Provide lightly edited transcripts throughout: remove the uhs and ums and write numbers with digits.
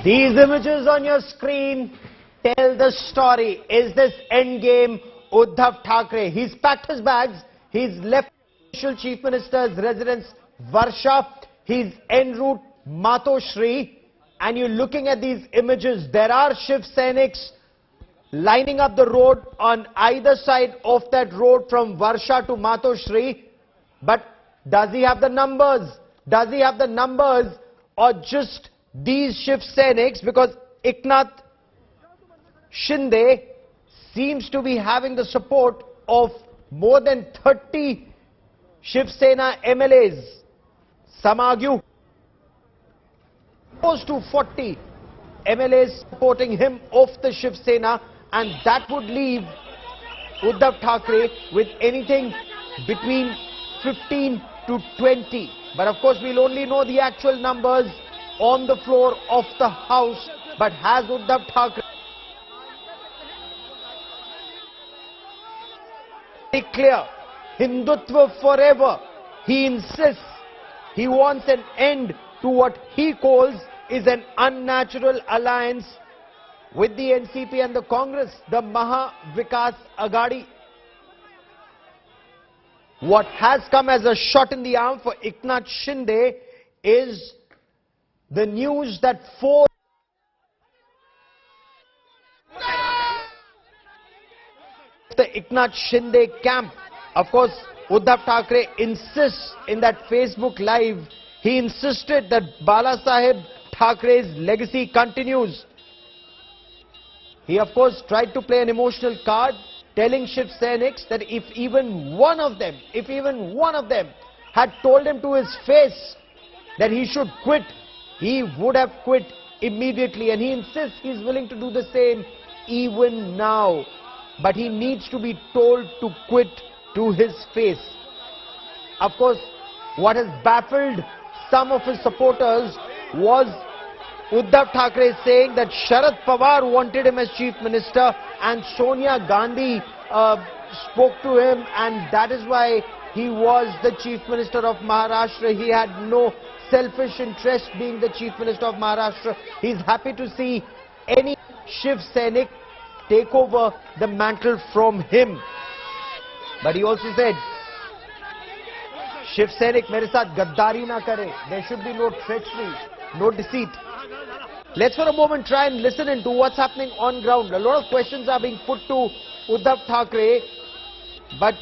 These images on your screen tell the story. Is this endgame Uddhav Thackeray? He's packed his bags. He's left official Chief Minister's residence, Varsha. He's en route Matoshree. And you're looking at these images. There are Shiv Seniks lining up the road on either side of that road from Varsha to Matoshree. But does he have the numbers? Does he have the numbers or just these Shiv Seniks? Because Eknath Shinde seems to be having the support of more than 30 Shiv Sena MLAs. Some argue close to 40 MLAs supporting him of the Shiv Sena, and that would leave Uddhav Thackeray with anything between 15 to 20. But of course we'll only know the actual numbers on the floor of the house. But has Uddhav Thackeray very clear? Hindutva forever. He insists. He wants an end to what he calls is an unnatural alliance with the NCP and the Congress, the Maha Vikas Aghadi. What has come as a shot in the arm for Eknath Shinde is the news that the Eknath Shinde camp. Of course, Uddhav Thackeray insists in that Facebook live, he insisted that Bala Saheb Thackre's legacy continues. He of course tried to play an emotional card, telling Shiv Seniks that if even one of them had told him to his face that he should quit, he would have quit immediately. And he insists he's willing to do the same even now. But he needs to be told to quit to his face. Of course, what has baffled some of his supporters was Uddhav Thackeray saying that Sharad Pawar wanted him as Chief Minister and Sonia Gandhi spoke to him, and that is why he was the Chief Minister of Maharashtra. He had no selfish interest being the Chief Minister of Maharashtra. He's happy to see any Shiv Senik take over the mantle from him. But he also said, Shiv Senik mere saath gaddari na kare. There should be no treachery, no deceit. Let's for a moment try and listen into what's happening on ground. A lot of questions are being put to Uddhav Thackeray, but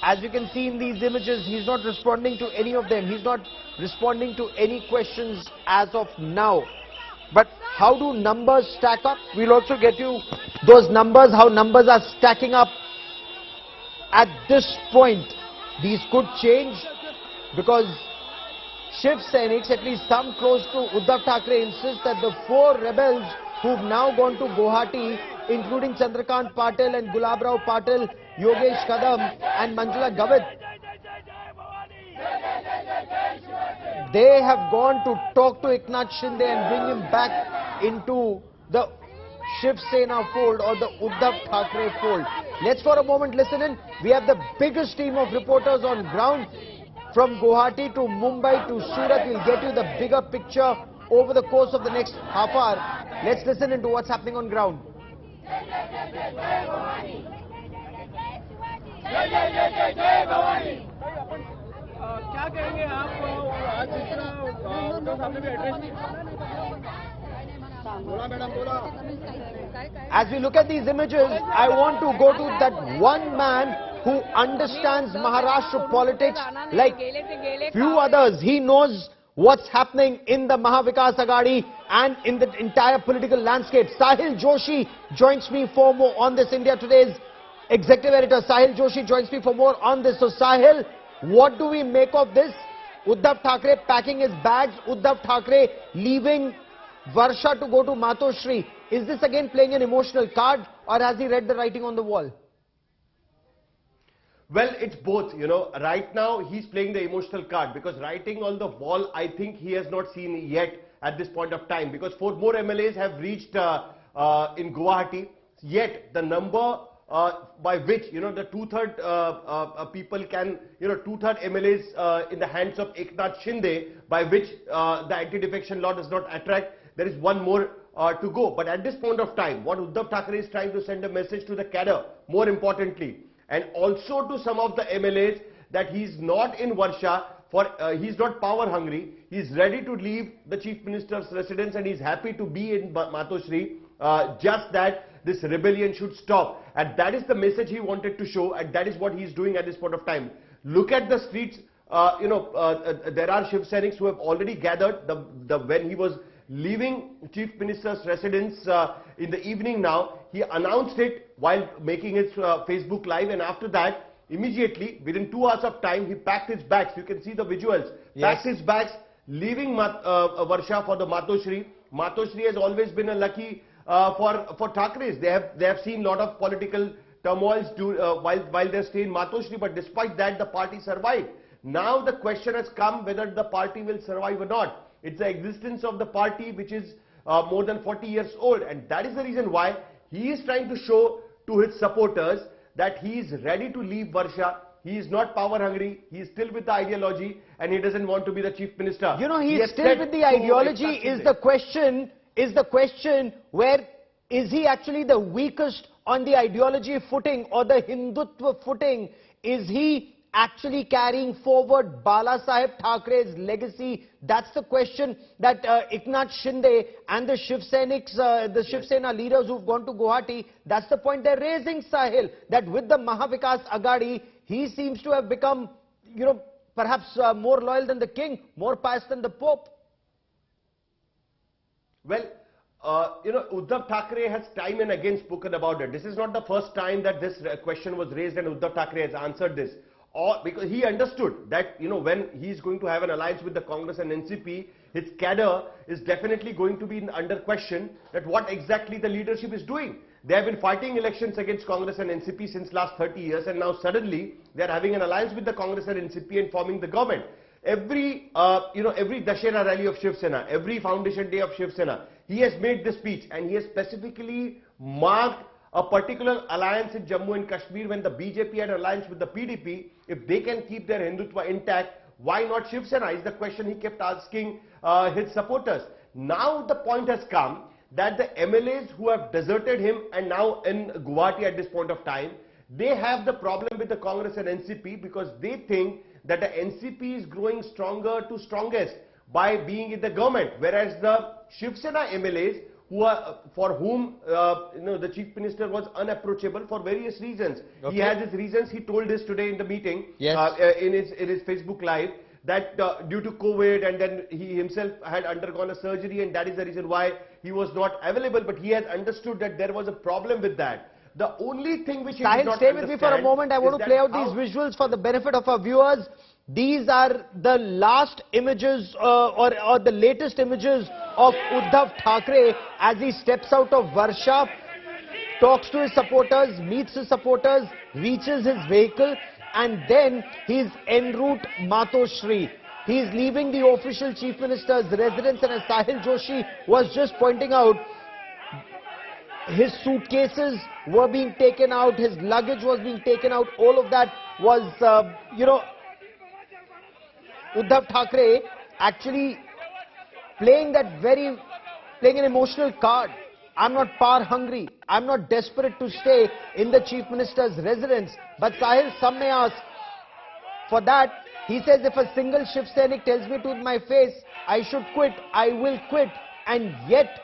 as you can see in these images, he's not responding to any of them. He's not responding to any questions as of now. But how do numbers stack up? We'll also get you those numbers, how numbers are stacking up at this point. These could change because Shiv Seniks, at least some close to Uddhav Thackeray, insist that the four rebels who've now gone to Guwahati, including Chandrakant Patil and Gulabrao Patil, Yogesh Kadam and Manjula Gavit, they have gone to talk to Eknath Shinde and bring him back into the Shiv Sena fold or the Uddhav Thackeray fold. Let's for a moment listen in. We have the biggest team of reporters on ground. From Guwahati to Mumbai to Surat, we'll get you the bigger picture over the course of the next half hour. Let's listen into what's happening on ground. As we look at these images, I want to go to that one man who understands Maharashtra politics like few others. He knows what's happening in the Maha Vikas Aghadi and in the entire political landscape. Sahil Joshi joins me for more on this. India Today's executive editor Sahil Joshi joins me for more on this. So Sahil, what do we make of this? Uddhav Thackeray packing his bags, Uddhav Thackeray leaving Varsha to go to Matoshree. Is this again playing an emotional card, or has he read the writing on the wall? Well, it's both, you know. Right now, he's playing the emotional card because writing on the wall, I think he has not seen yet at this point of time, because 4 more MLAs have reached in Guwahati. Yet, the number by which, you know, the two-third people can, you know, two-third MLAs in the hands of Eknath Shinde, by which the anti-defection law does not attract. there is one more to go. But at this point of time, what Uddhav Thackeray is trying to send a message to the cadre, more importantly, and also to some of the MLAs, that he is not in Varsha, he is not power hungry. He is ready to leave the Chief Minister's residence and he is happy to be in Matoshree, just that this rebellion should stop. And that is the message he wanted to show, and that is what he is doing at this point of time. Look at the streets. There are Shiv Senics who have already gathered when he was leaving Chief Minister's residence in the evening now. He announced it while making his Facebook Live, and after that, immediately, within 2 hours of time, he packed his bags. You can see the visuals. Yes. Packed his bags, leaving Varsha for the Matoshree. Matoshree has always been a lucky for Thackerays. They have seen a lot of political turmoils while they stay in Matoshree, but despite that, the party survived. Now the question has come whether the party will survive or not. It's the existence of the party which is more than 40 years old, and that is the reason why he is trying to show to his supporters that he is ready to leave Varsha. He is not power hungry. He is still with the ideology, and he doesn't want to be the chief minister. You know, he is still with the ideology. Is the question where is he actually the weakest on the ideology footing or the Hindutva footing? Is he actually carrying forward Bala Saheb Thakeray's legacy? That's the question that Eknath Shinde and the Shiv Senics, the Shiv Sena leaders who've gone to Guwahati, that's the point they're raising, Sahil, that with the Mahavikas Aghadi, he seems to have become, you know, perhaps more loyal than the king, more pious than the Pope. Well, Uddhav Thackeray has time and again spoken about it. This is not the first time that this question was raised and Uddhav Thackeray has answered this. Because he understood that, when he is going to have an alliance with the Congress and NCP, his cadre is definitely going to be under question that what exactly the leadership is doing. They have been fighting elections against Congress and NCP since last 30 years, and now suddenly they are having an alliance with the Congress and NCP and forming the government. Every Dashera rally of Shiv Sena, every foundation day of Shiv Sena, he has made this speech, and he has specifically marked a particular alliance in Jammu and Kashmir when the BJP had an alliance with the PDP. If they can keep their Hindutva intact, why not Shiv Sena is the question he kept asking his supporters. Now the point has come that the MLAs who have deserted him and now in Guwahati at this point of time, they have the problem with the Congress and NCP because they think that the NCP is growing stronger to strongest by being in the government, whereas the Shiv Sena MLAs, for whom the Chief Minister was unapproachable for various reasons. Okay. He has his reasons. He told this today in the meeting, yes, in his Facebook Live, that due to COVID, and then he himself had undergone a surgery, and that is the reason why he was not available. But he has understood that there was a problem with that. The only thing which he did not stay with me for a moment. I want to play out these visuals for the benefit of our viewers. These are the last images or the latest images of Uddhav Thackeray as he steps out of Varsha, talks to his supporters, meets his supporters, reaches his vehicle, and then he's en route Matoshree. He's leaving the official Chief Minister's residence, and as Sahil Joshi was just pointing out, his suitcases were being taken out, his luggage was being taken out, all of that was, Uddhav Thackeray actually playing an emotional card. I'm not power hungry. I'm not desperate to stay in the Chief Minister's residence. But Sahil, some may ask, for that, he says if a single Shiv Senic tells me to my face, I should quit, I will quit. And yet,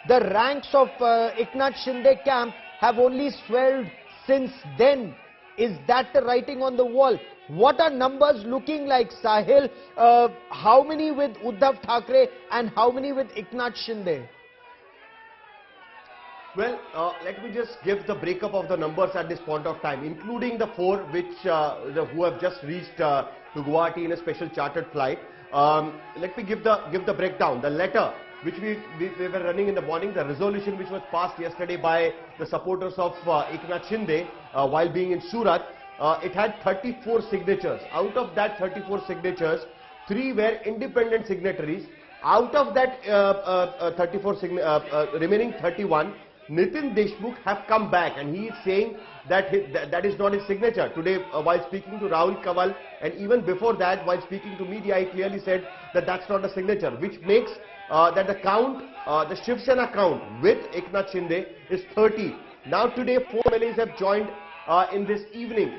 the ranks of Eknath Shinde camp have only swelled since then. Is that the writing on the wall? What are numbers looking like, Sahil? How many with Uddhav Thackeray and how many with Eknath Shinde? Well, let me just give the breakup of the numbers at this point of time, including the 4 which who have just reached to Guwahati in a special chartered flight. Let me give the breakdown. The letter which we were running in the morning, the resolution which was passed yesterday by the supporters of Eknath Shinde while being in Surat, it had 34 signatures. Out of that 34 signatures, 3 were independent signatories. Out of that remaining 31, Nitin Deshmukh have come back, and he is saying that that is not his signature. Today, while speaking to Rahul Kawal, and even before that, while speaking to media, he clearly said that that's not a signature, which makes that the count, the Shiv Sena count with Eknath Shinde is 30. Now today 4 MLAs have joined in this evening,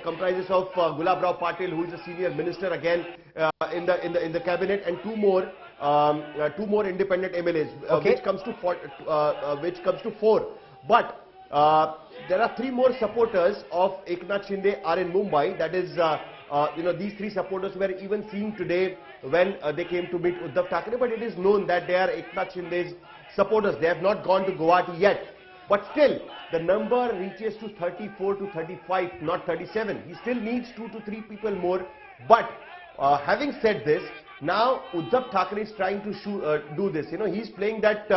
comprises of Gulab Rao Patil, who is a senior minister again in the cabinet, and two more independent MLAs, which comes to 4. But there are 3 more supporters of Eknath Shinde are in Mumbai. That is, these 3 supporters were even seen today when they came to meet Uddhav Thackeray. But it is known that they are Eknath Shinde's supporters. They have not gone to Guwahati yet. But still, the number reaches to 34 to 35, not 37. He still needs 2 to 3 people more. But having said this, now Uddhav Thackeray is trying to do this. He's playing that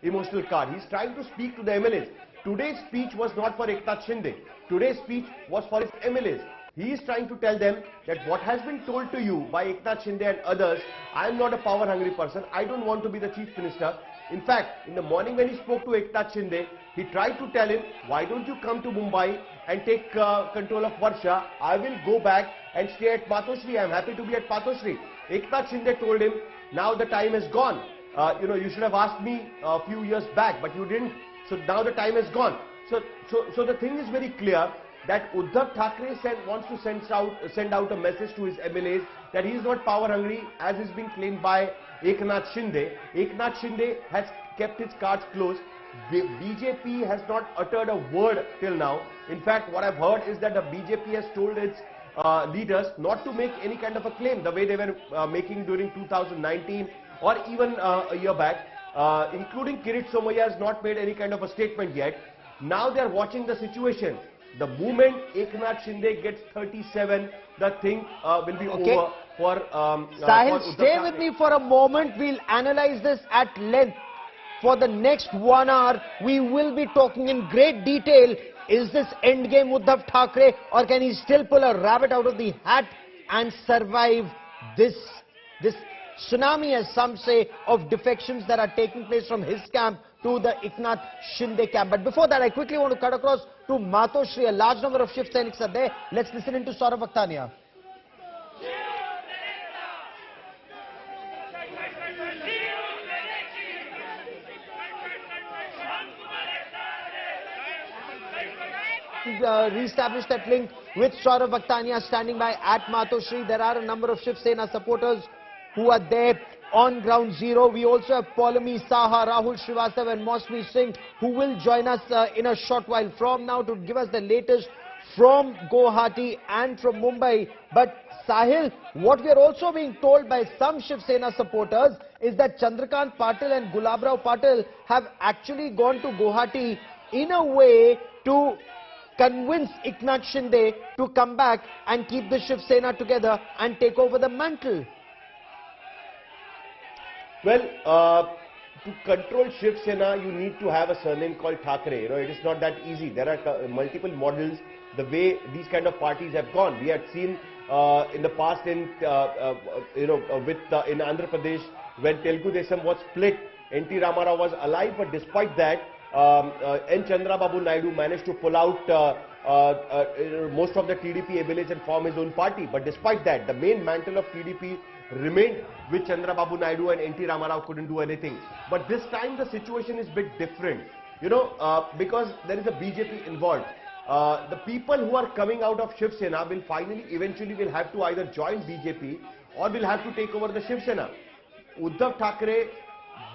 emotional card. He's trying to speak to the MLAs. Today's speech was not for Eknath Shinde. Today's speech was for his MLAs. He is trying to tell them that what has been told to you by Eknath Shinde and others, I am not a power-hungry person. I don't want to be the chief minister. In fact, in the morning when he spoke to Eknath Shinde, he tried to tell him, why don't you come to Mumbai and take control of Varsha? I will go back and stay at Matoshree. I am happy to be at Matoshree. Eknath Shinde told him, now the time is gone. You should have asked me a few years back, but you didn't. So now the time is gone. So the thing is very clear that Uddhav Thackeray wants to send out a message to his MLAs that he is not power hungry, as is being claimed by Eknath Shinde. Eknath Shinde has kept his cards close. The BJP has not uttered a word till now. In fact, what I've heard is that the BJP has told its leaders not to make any kind of a claim the way they were making during 2019 or even a year back. Including Kirit Somaiya has not made any kind of a statement yet. Now they are watching the situation. The moment Eknath Shinde gets 37, the thing will be over for Sahil, stay with me for a moment. We'll analyze this at length. For the next 1 hour, we will be talking in great detail. Is this endgame Uddhav Thackeray, or can he still pull a rabbit out of the hat and survive this tsunami, as some say, of defections that are taking place from his camp to the Eknath Shinde camp? But before that, I quickly want to cut across to Matoshree. A large number of Shiv Seniks are there. Let's listen into Saurav Vakhtania. Re-establish that link with Saurav Vakhtania standing by at Matoshree. There are a number of Shiv Sena supporters who are there on ground zero. We also have Paulami Saha, Rahul Srivastav and Mosmi Singh, who will join us in a short while from now to give us the latest from Guwahati and from Mumbai. But Sahil, what we are also being told by some Shiv Sena supporters is that Chandrakant Patil and Gulab Rao Patil have actually gone to Guwahati in a way to convince Eknath Shinde to come back and keep the Shiv Sena together and take over the mantle. Well, to control Shiv Sena, you need to have a surname called Thackeray. It is not that easy. There are multiple models, the way these kind of parties have gone. We had seen in the past in Andhra Pradesh, when Telugu Desam was split, N.T. Ramarao was alive, but despite that, N. Chandrababu Naidu managed to pull out most of the TDP MLAs and form his own party. But despite that, the main mantle of TDP remained with Chandrababu Naidu, and N.T. Ramarao couldn't do anything. But this time the situation is a bit different, because there is a BJP involved. The people who are coming out of Shiv Sena will eventually will have to either join BJP or will have to take over the Shiv Sena. Uddhav Thackeray,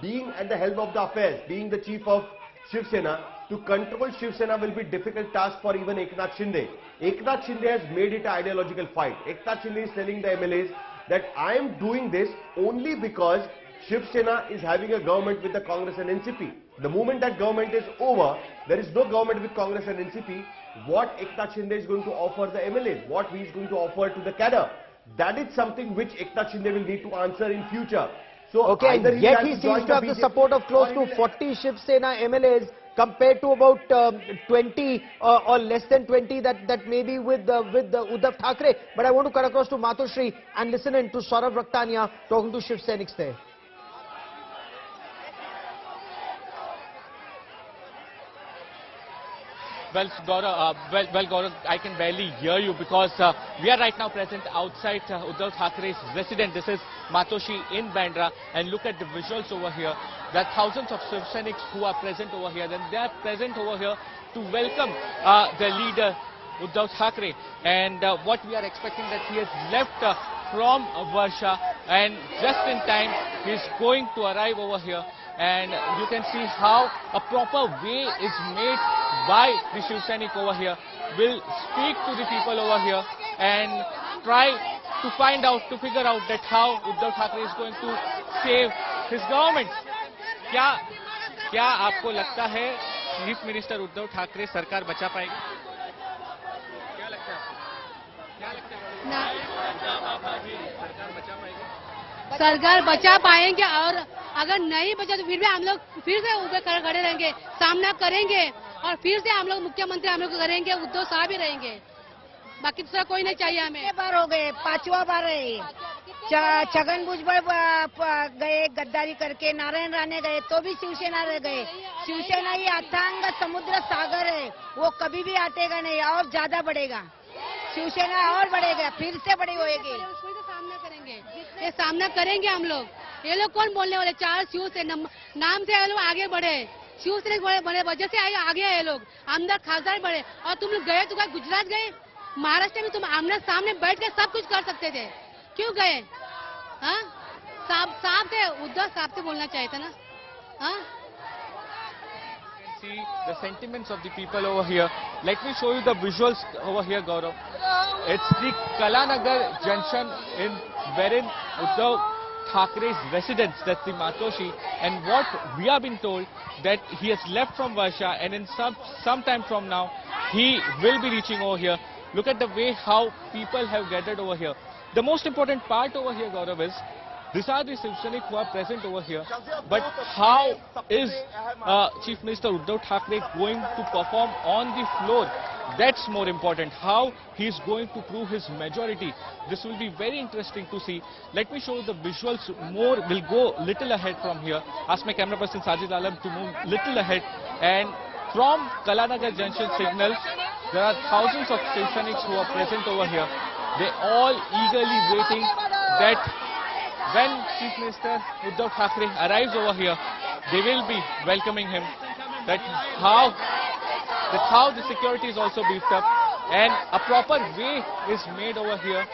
being at the helm of the affairs, being the chief of Shiv Sena, to control Shiv Sena will be a difficult task for even Eknath Shinde. Eknath Shinde has made it an ideological fight. Eknath Shinde is telling the MLAs that I am doing this only because Shiv Sena is having a government with the Congress and NCP. The moment that government is over, there is no government with Congress and NCP. What Eknath Shinde is going to offer the MLAs, what he is going to offer to the cadre, that is something which Eknath Shinde will need to answer in future. So yet he seems to have the support of close to 40 Shiv Sena MLAs compared to about 20 or less than 20 that may be with Uddhav Thackeray. But I want to cut across to Matoshree and listen in to Saurav Vakhtania talking to Shiv Seniks there. Well, Gaurav, I can barely hear you because we are right now present outside Uddhav Thackeray's residence. This is Matoshree in Bandra, and look at the visuals over here. There are thousands of Shiv Senics who are present over here, and they are present over here to welcome the leader Uddhav Thackeray. And what we are expecting that he has left from Varsha, and just in time he is going to arrive over here. And you can see how a proper way is made by the Shiv Sainik over here. Will speak to the people over here and try to find out, to figure out that how Uddhav Thackeray is going to save his government. क्या आपको लगता है chief minister Uddhav Thackeray सरकार बचा पाएगी? क्या लगता है? सरकार बचा पाएगी? सरकार बचा पाएंगे, और अगर नहीं बचा तो फिर भी हम लोग फिर से ऊपर खड़े रहेंगे, सामना करेंगे, और फिर से हम लोग मुख्यमंत्री हम लोग करेंगे, उद्धव साहब ही रहेंगे, बाकी दूसरा कोई नहीं चाहिए हमें। बार हो गए, 5वां बार है। छगन भुजबल गए गद्दारी करके, नारायण राणे गए तो भी शिवसेना रह गए। शिवसेना ही अथांग समुद्र सागर है, वो कभी भी हटेगा नहीं, और ज्यादा बढ़ेगा शिवसेना, और बढ़ेगा, फिर से बड़ी होएगी। सामना करेंगे, ये सामना करेंगे हम लोग। ये लोग कौन बोलने वाले? 4 शिव से नाम से ये लोग आगे बढ़े, शिव से बड़े वजह से आगे आए लोग, आमदार खासदार बढ़े। और तुम लोग गए तो क्या गुजरात गए? महाराष्ट्र में तुम आमने सामने बैठ के सब कुछ कर सकते थे, क्यों गए? हाँ, साफ से उद्धव साहब से बोलना चाहिए था ना। हाँ, see the sentiments of the people over here. Let me show you the visuals over here, Gaurav. It's the Kalanagar junction in wherein Uddhav Thackeray's residence, that's the Matoshree, and what we have been told that he has left from Varsha, and in some time from now he will be reaching over here. Look at the way how people have gathered over here. The most important part over here, Gaurav, is these are the Shiv Sainik who are present over here. But how is Chief Minister Uddhav Thackeray going to perform on the floor? That's more important. How he is going to prove his majority. This will be very interesting to see. Let me show you the visuals more. We'll go little ahead from here. Ask my camera person Sajid Alam to move little ahead. And from Kalanagar Junction signals, there are thousands of Shiv Sainiks who are present over here. They all eagerly waiting that when Chief Minister Uddhav Thackeray arrives over here, they will be welcoming him. That's how the security is also beefed up, and a proper way is made over here.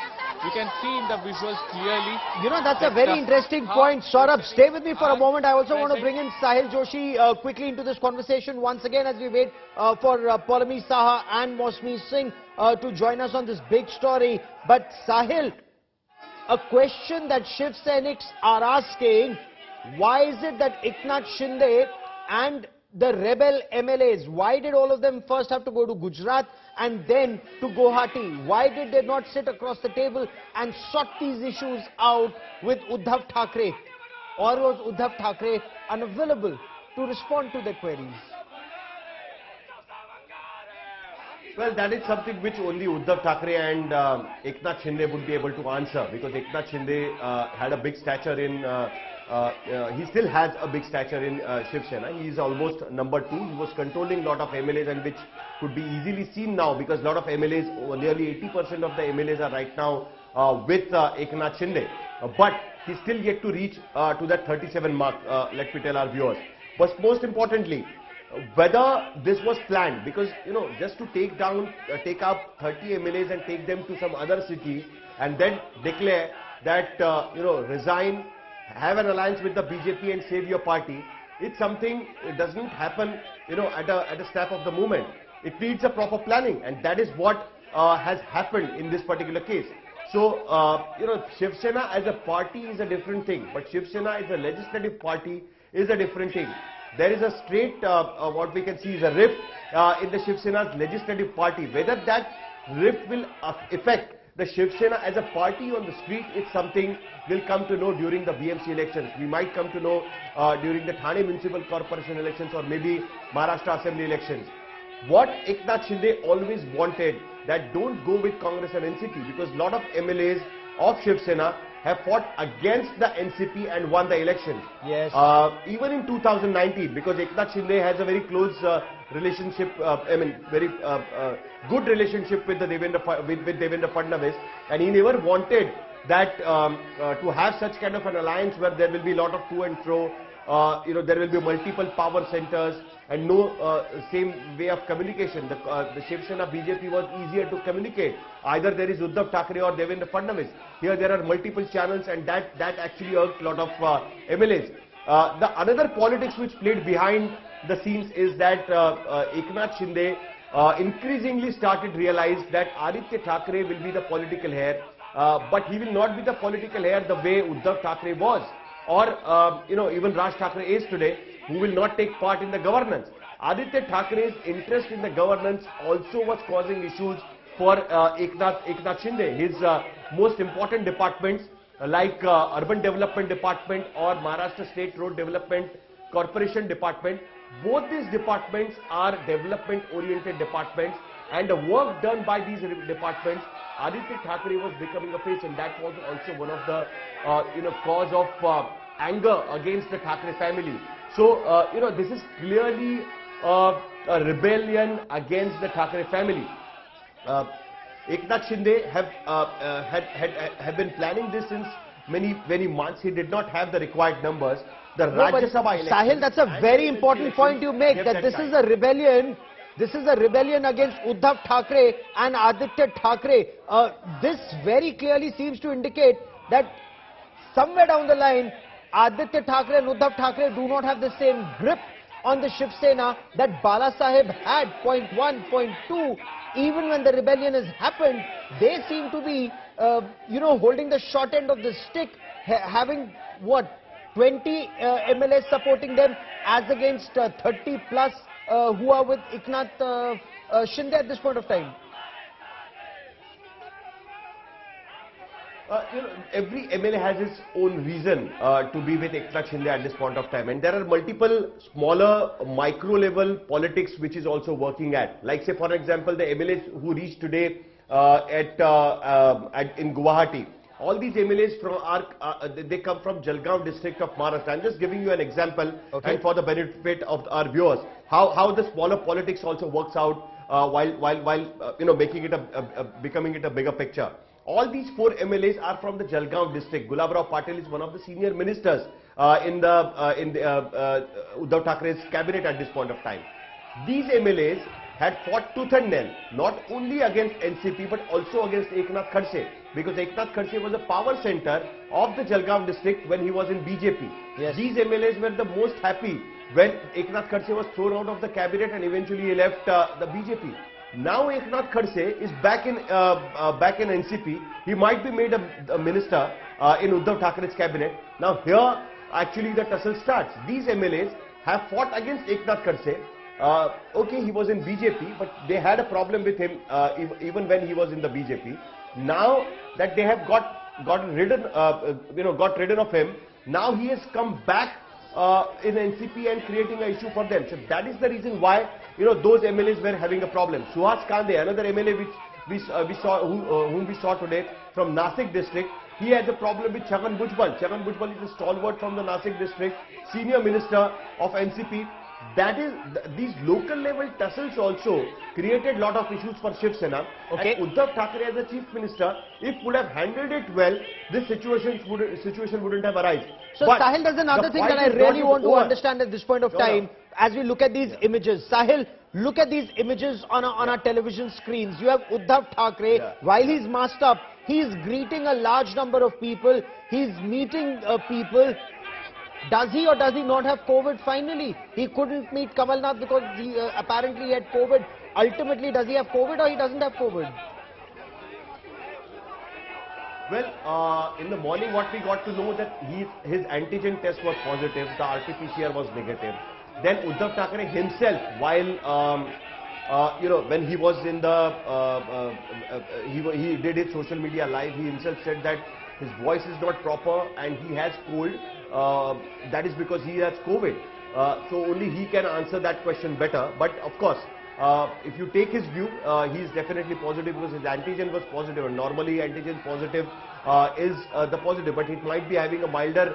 You can see in the visuals clearly. You know, that's a very interesting point. Saurabh, stay with me for a moment. I also want to bring in Sahil Joshi quickly into this conversation once again as we wait for Paulami Saha and Mosmi Singh to join us on this big story. But Sahil, a question that Shiv Sainiks are asking, why is it that Eknath Shinde and the rebel MLAs, why did all of them first have to go to Gujarat and then to Guwahati? Why did they not sit across the table and sort these issues out with Uddhav Thackeray? Or was Uddhav Thackeray unavailable to respond to their queries? Well, that is something which only Uddhav Thackeray and Eknath Shinde would be able to answer, because Eknath Shinde had a big stature in, he still has a big stature in Shiv Sena. He is almost number 2. He was controlling a lot of MLAs, and which could be easily seen now, because a lot of MLAs, nearly 80% of the MLAs are right now with Eknath Shinde. But he's still yet to reach to that 37 mark, let me tell our viewers. But most importantly, whether this was planned, because you know, just to take up 30 MLAs and take them to some other city and then declare that you know, resign, have an alliance with the BJP and save your party, it's something, it doesn't happen, you know, at a snap of the moment. It needs a proper planning, and that is what has happened in this particular case. So you know, Shiv Sena as a party is a different thing, but Shiv Sena as a legislative party is a different thing. There is a straight, what we can see is a rift in the Shiv Sena's legislative party. Whether that rift will affect the Shiv Sena as a party on the street is something we'll come to know during the BMC elections. We might come to know during the Thane Municipal Corporation elections, or maybe Maharashtra Assembly elections. What Eknath Shinde always wanted, that don't go with Congress and NCP, because a lot of MLAs of Shiv Sena have fought against the NCP and won the election. Yes. Even in 2019, because Eknath Shinde has a very close relationship, very good relationship with Devendra Fadnavis, and he never wanted that to have such kind of an alliance where there will be a lot of to and fro. There will be multiple power centers and no same way of communication. The Shiv Sena BJP was easier to communicate. Either there is Uddhav Thackeray or Devendra Fadnavis. Here there are multiple channels, and that actually irked a lot of MLAs. The another politics which played behind the scenes is that Eknath Shinde increasingly started realize that Aditya Thackeray will be the political heir, but he will not be the political heir the way Uddhav Thackeray was, or even Raj Thackeray is today, who will not take part in the governance. Aditya Thackeray's interest in the governance also was causing issues for Eknath Shinde. His most important departments like Urban Development Department or Maharashtra State Road Development Corporation Department, both these departments are development oriented departments, and the work done by these departments, Aditya Thackeray was becoming a face, and that was also one of the cause of anger against the Thackeray family. So this is clearly a rebellion against the Thackeray family. Eknath Shinde have been planning this since many months. He did not have the required numbers. The Rajya Sabha election. Sahil, that's a very important point you make, that this is a rebellion. This is a rebellion against Uddhav Thackeray and Aditya Thackeray. This very clearly seems to indicate that somewhere down the line, Aditya Thackeray and Uddhav Thackeray do not have the same grip on the Shiv Sena that Bala Saheb had. Point 1, point 2. Even when the rebellion has happened, they seem to be, holding the short end of the stick, having what, 20 MLAs supporting them, as against 30 plus who are with Eknath Shinde at this point of time. Every MLA has its own reason to be with Eknath Shinde at this point of time, and there are multiple smaller micro level politics which is also working at, like say for example the MLAs who reached today in Guwahati. All these MLAs they come from Jalgaon district of Maharashtra. I'm just giving you an example, okay, and for the benefit of our viewers, how the smaller politics also works out while making it becoming it a bigger picture. All these 4 MLAs are from the Jalgaon district. Gulabrao Patil is one of the senior ministers in Uddhav Thackeray's cabinet at this point of time. These MLAs had fought tooth and nail, not only against NCP but also against Eknath Khadse, because Eknath Khadse was a power center of the Jalgaon district when he was in BJP. Yes. These MLAs were the most happy when Eknath Khadse was thrown out of the cabinet and eventually he left the BJP. Now Eknath Khadse is back in NCP. He might be made a minister in Uddhav Thackeray's cabinet. Now here actually the tussle starts. These MLAs have fought against Eknath Khadse. Okay, he was in BJP, but they had a problem with him even when he was in the BJP. Now that they have got ridden of him, now he has come back in NCP and creating an issue for them. So that is the reason why those MLAs were having a problem. Suhas Kande, another MLA whom we saw today from Nasik district, he had a problem with Chhagan Bhujbal. Chhagan Bhujbal is a stalwart from the Nasik district, senior minister of NCP. That is, these local level tussles also created lot of issues for Shiv Sena. Okay. And Uddhav Thackeray as the chief minister, if would have handled it well, this situation wouldn't have arisen. So Sahil, there's another thing that I really want to understand at this point of time. As we look at these images, Sahil, look at these images on our television screens. You have Uddhav Thackeray, while he's masked up, he's greeting a large number of people, he's meeting people. Does he or does he not have COVID finally? He couldn't meet Kamal Nath because he apparently had COVID. Ultimately, does he have COVID or he doesn't have COVID? Well, in the morning what we got to know that his antigen test was positive, the RT-PCR was negative. Then Uddhav Thackeray himself, while when he was in the, he did his social media live, he himself said that his voice is not proper and he has cold. That is because he has COVID. So only he can answer that question better. But of course, if you take his view, he is definitely positive because his antigen was positive, and normally antigen positive is the positive, but he might be having a milder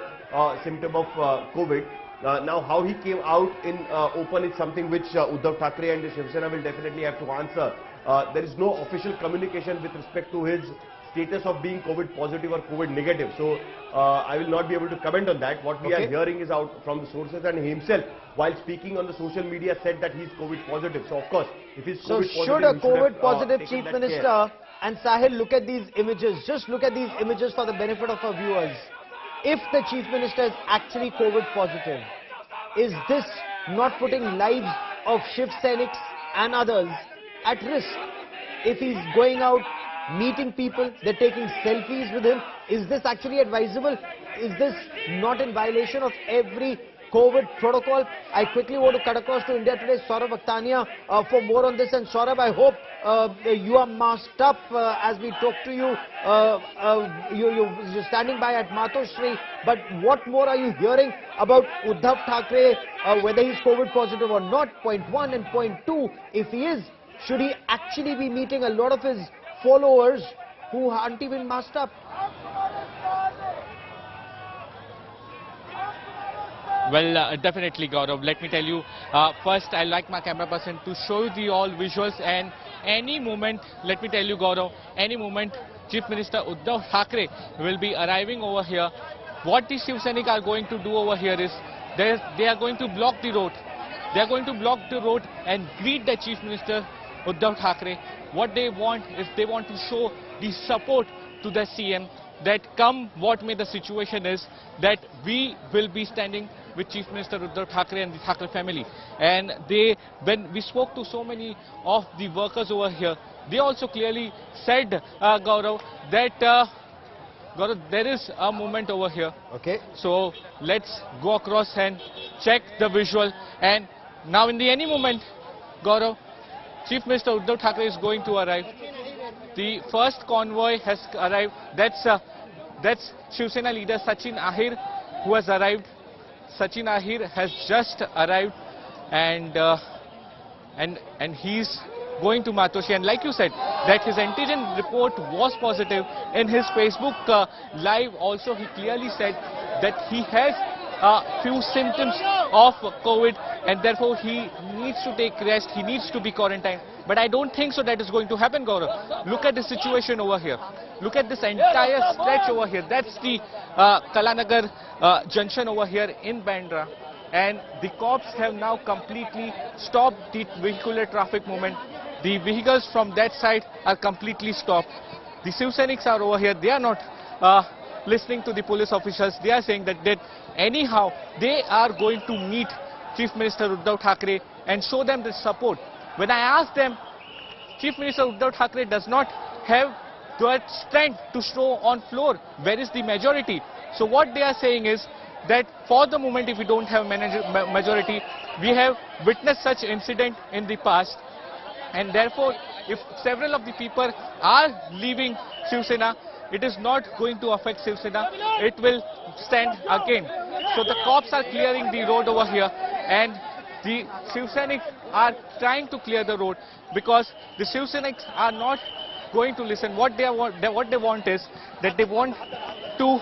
symptom of COVID. Now, how he came out in open is something which Uddhav Thackeray and the Shiv Sena will definitely have to answer. There is no official communication with respect to his status of being COVID positive or COVID negative. So, I will not be able to comment on that. What we are hearing is out from the sources, and he himself, while speaking on the social media, said that he is COVID positive. So, of course, if he's COVID positive, should a COVID positive Chief Minister and Sahil look at these images, just look at these images for the benefit of our viewers. If the Chief Minister is actually COVID positive, is this not putting lives of Shiv Senics and others at risk? If he's going out, meeting people, they're taking selfies with him, is this actually advisable? Is this not in violation of every COVID protocol? I quickly want to cut across to India Today, Saurabh Aktania, for more on this. And Saurabh, I hope you are masked up as we talk to you. You're standing by at Matoshree. But what more are you hearing about Uddhav Thackeray, whether he's COVID positive or not? Point one, and point two, if he is, should he actually be meeting a lot of his followers who aren't even masked up? Well, definitely, Gaurav. Let me tell you, first I'd like my camera person to show you the all visuals, and any moment, let me tell you, Gaurav, any moment Chief Minister Uddhav Thackeray will be arriving over here. What the Shiv Sainik are going to do over here is they are going to block the road. They are going to block the road and greet the Chief Minister Uddhav Thackeray. What they want is they want to show the support to the CM, that come what may the situation is, that we will be standing with Chief Minister Uddhav Thackeray and the Thackeray family. And when we spoke to so many of the workers over here, they also clearly said, Gaurav, that Gaurav, there is a movement over here. Okay. So let's go across and check the visual. And now in the any moment, Gaurav, Chief Minister Uddhav Thackeray is going to arrive. The first convoy has arrived. That's Shiv Sena leader Sachin Ahir who has arrived. Sachin Ahir has just arrived, and he's going to Matoshree. And like you said, that his antigen report was positive. In his Facebook live also, he clearly said that he has a few symptoms of COVID, and therefore he needs to take rest, he needs to be quarantined. But I don't think so that is going to happen, Gaurav. Look at the situation over here. Look at this entire stretch over here. That's the Kalanagar junction over here in Bandra. And the cops have now completely stopped the vehicular traffic movement. The vehicles from that side are completely stopped. The Shiv Sainiks are over here. They are not listening to the police officials. They are saying that anyhow they are going to meet Chief Minister Uddhav Thackeray and show them the support. When I asked them, Chief Minister Uddhav Thackeray does not have that strength to show on floor. Where is the majority? So what they are saying is that for the moment, if we don't have majority, we have witnessed such incident in the past, and therefore if several of the people are leaving Shiv Sena, it is not going to affect Shiv Sena, it will stand again. So the cops are clearing the road over here, and the Shiv Senics are trying to clear the road because the Shiv Senics are not going to listen. What they want is that they want to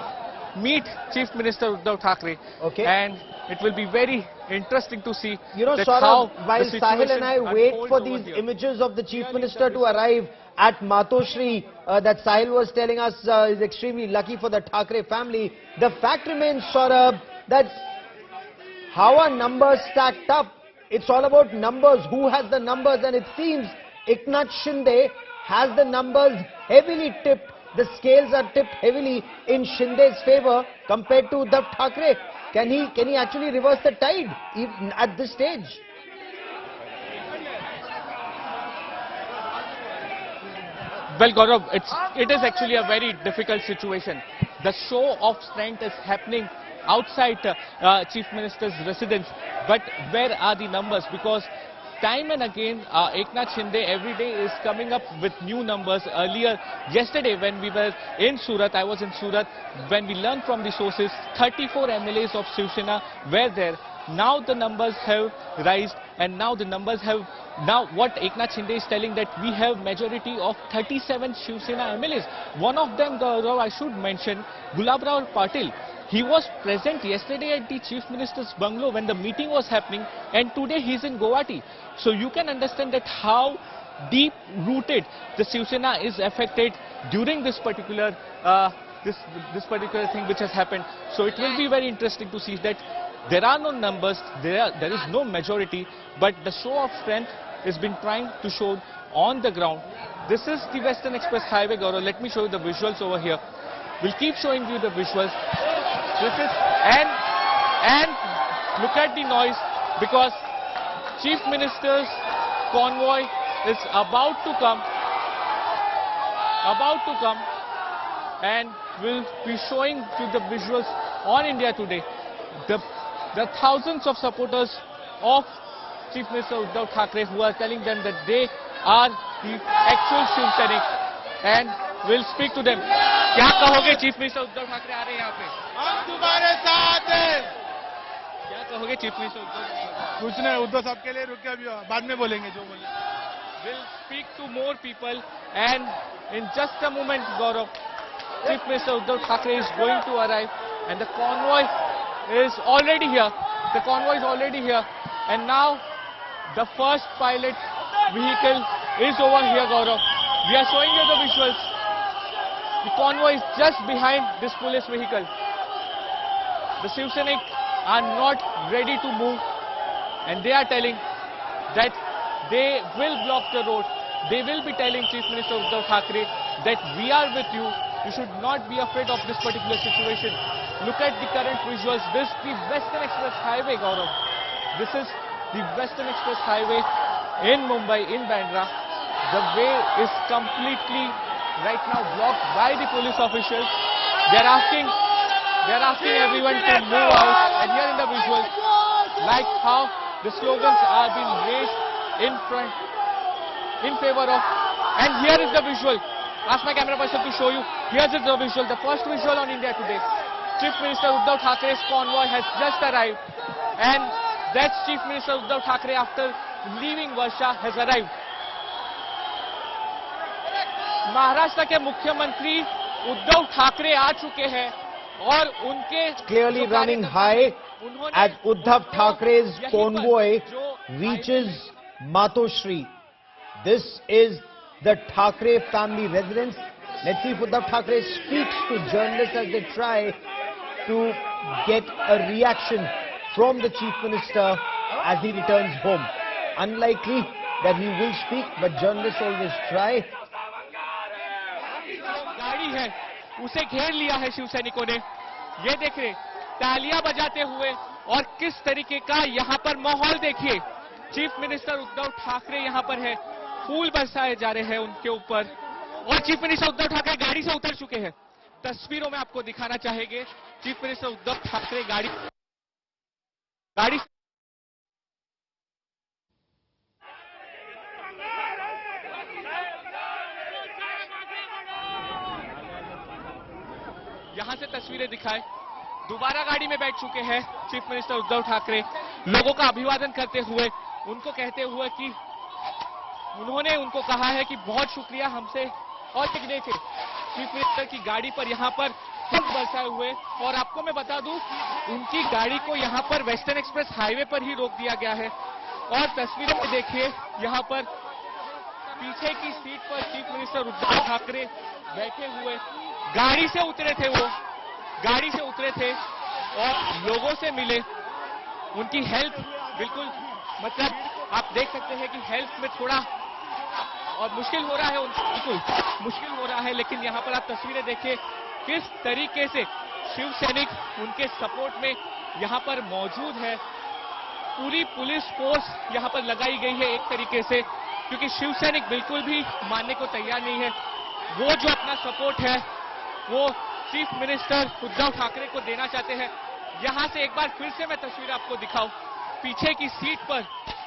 meet Chief Minister Uddhav Thackeray. Okay. And it will be very interesting to see. You know, Saurabh, while Sahil and I wait for these images of the Chief Minister to arrive at Matoshree, that Sahil was telling us is extremely lucky for the Thackeray family, the fact remains, Saurabh, that how are numbers stacked up? It's all about numbers. Who has the numbers? And it seems Eknath Shinde has the numbers heavily tipped. The scales are tipped heavily in Shinde's favor compared to Uddhav Thackeray. Can he actually reverse the tide even at this stage? Well, Gaurav, it is actually a very difficult situation. The show of strength is happening outside Chief Minister's residence, but where are the numbers? Because time and again, Eknath Shinde every day is coming up with new numbers. Earlier, yesterday when we were in Surat, I was in Surat, when we learned from the sources, 34 MLAs of Shiv Sena were there. now the numbers have risen, and now the numbers have, now what Eknath Shinde is telling, that we have majority of 37 Shiv Sena MLAs. One of them, Gaurav, I should mention, Gulabrao Patil. He was present yesterday at the Chief Minister's bungalow when the meeting was happening, and today he's in Guwahati. So you can understand that how deep-rooted the Shiv Sena is affected during this particular this particular thing which has happened. So it will be very interesting to see that there are no numbers, there is no majority, but the show of strength has been trying to show on the ground. This is the Western Express Highway, Gaurav. Let me show you the visuals over here. We'll keep showing you the visuals. This is, and look at the noise, because Chief Minister's convoy is about to come, and we'll be showing you the visuals on India Today. The thousands of supporters of Chief Minister Uddhav Thackeray who are telling them that they are the actual Shiv Sainik, and we'll speak to them. क्या कहोगे Chief Minister Uddhav Thackeray आ रहे हैं यहाँ पे? हम तुम्हारे साथ हैं. क्या कहोगे Chief Minister Uddhav Thackeray? कुछ नहीं, उद्धव साहब के लिए रुक के अभी बाद में बोलेंगे जो बोलेंगे. We'll speak to more people, and in just a moment, Gaurav, Chief Minister Uddhav Thackeray is going to arrive, and the convoy is already here. The convoy is already here, and now the first pilot vehicle is over here, Gaurav. We are showing you the visuals. The convoy is just behind this police vehicle. The Shiv Sainik are not ready to move, and they are telling that they will block the road. They will be telling Chief Minister Uddhav Thackeray that we are with you. You should not be afraid of this particular situation. Look at the current visuals. This is the Western Express Highway, Gaurav. This is the Western Express Highway in Mumbai, in Bandra. The way is completely right now blocked by the police officials. They are asking everyone to move out. And here in the visuals, like how the slogans are being raised in front, in favor of. And here is the visual. Ask my camera person to show you. Here's the visual, the first visual on India Today. Chief Minister Uddhav Thackeray's convoy has just arrived, and that's Chief Minister Uddhav Thackeray after leaving Varsha has arrived. Maharashtra के मुख्यमंत्री उद्धव ठाकरे आ चुके हैं, और उनके clearly running high as Uddhav Thackeray's convoy reaches Matoshree. This is the Thackeray family residence. Let's see if Uddhav Thackeray speaks to journalists as they try to get a reaction from the Chief Minister as he returns home. Unlikely that he will speak, but journalists always try. गाड़ी है उसे घेर लिया है शिव सैनिकों ने. ये देखिए तालियां बजाते हुए, और किस तरीके का यहाँ पर माहौल देखिए. चीफ मिनिस्टर उद्धव ठाकरे यहाँ पर है, फूल बरसाए जा रहे हैं उनके ऊपर, और चीफ मिनिस्टर उद्धव ठाकरे गाड़ी से उतर चुके हैं. तस्वीरों में आपको दिखाना चाहेंगे चीफ मिनिस्टर उद्धव ठाकरे गाड़ी यहां से तस्वीरें दिखाए. दोबारा गाड़ी में बैठ चुके हैं चीफ मिनिस्टर उद्धव ठाकरे, लोगों का अभिवादन करते हुए, उनको कहते हुए कि उन्होंने उनको कहा है कि बहुत शुक्रिया हमसे और टिकने थे. चीफ मिनिस्टर की गाड़ी पर यहां पर फूल बरसाए हुए, और आपको मैं बता दूं उनकी गाड़ी को यहां पर वेस्टर्न एक्सप्रेस हाईवे पर ही रोक दिया गया है. और तस्वीरों में देखिए यहां पर पीछे की सीट पर चीफ मिनिस्टर उद्धव ठाकरे बैठे हुए, गाड़ी से उतरे थे और लोगों से मिले. उनकी हेल्थ बिल्कुल, मतलब आप देख सकते हैं कि हेल्थ में थोड़ा और मुश्किल हो रहा है, बिल्कुल मुश्किल हो रहा है. लेकिन यहाँ पर आप तस्वीरें देखिए किस तरीके से शिव सैनिक उनके सपोर्ट में यहाँ पर मौजूद है. पूरी पुलिस फोर्स यहाँ पर लगाई गई है एक तरीके से, क्योंकि शिव सैनिक बिल्कुल भी मानने को तैयार नहीं है. वो जो अपना सपोर्ट है वो चीफ मिनिस्टर उद्धव ठाकरे को देना चाहते हैं. यहां से एक बार फिर से मैं तस्वीर आपको दिखाऊं, पीछे की सीट पर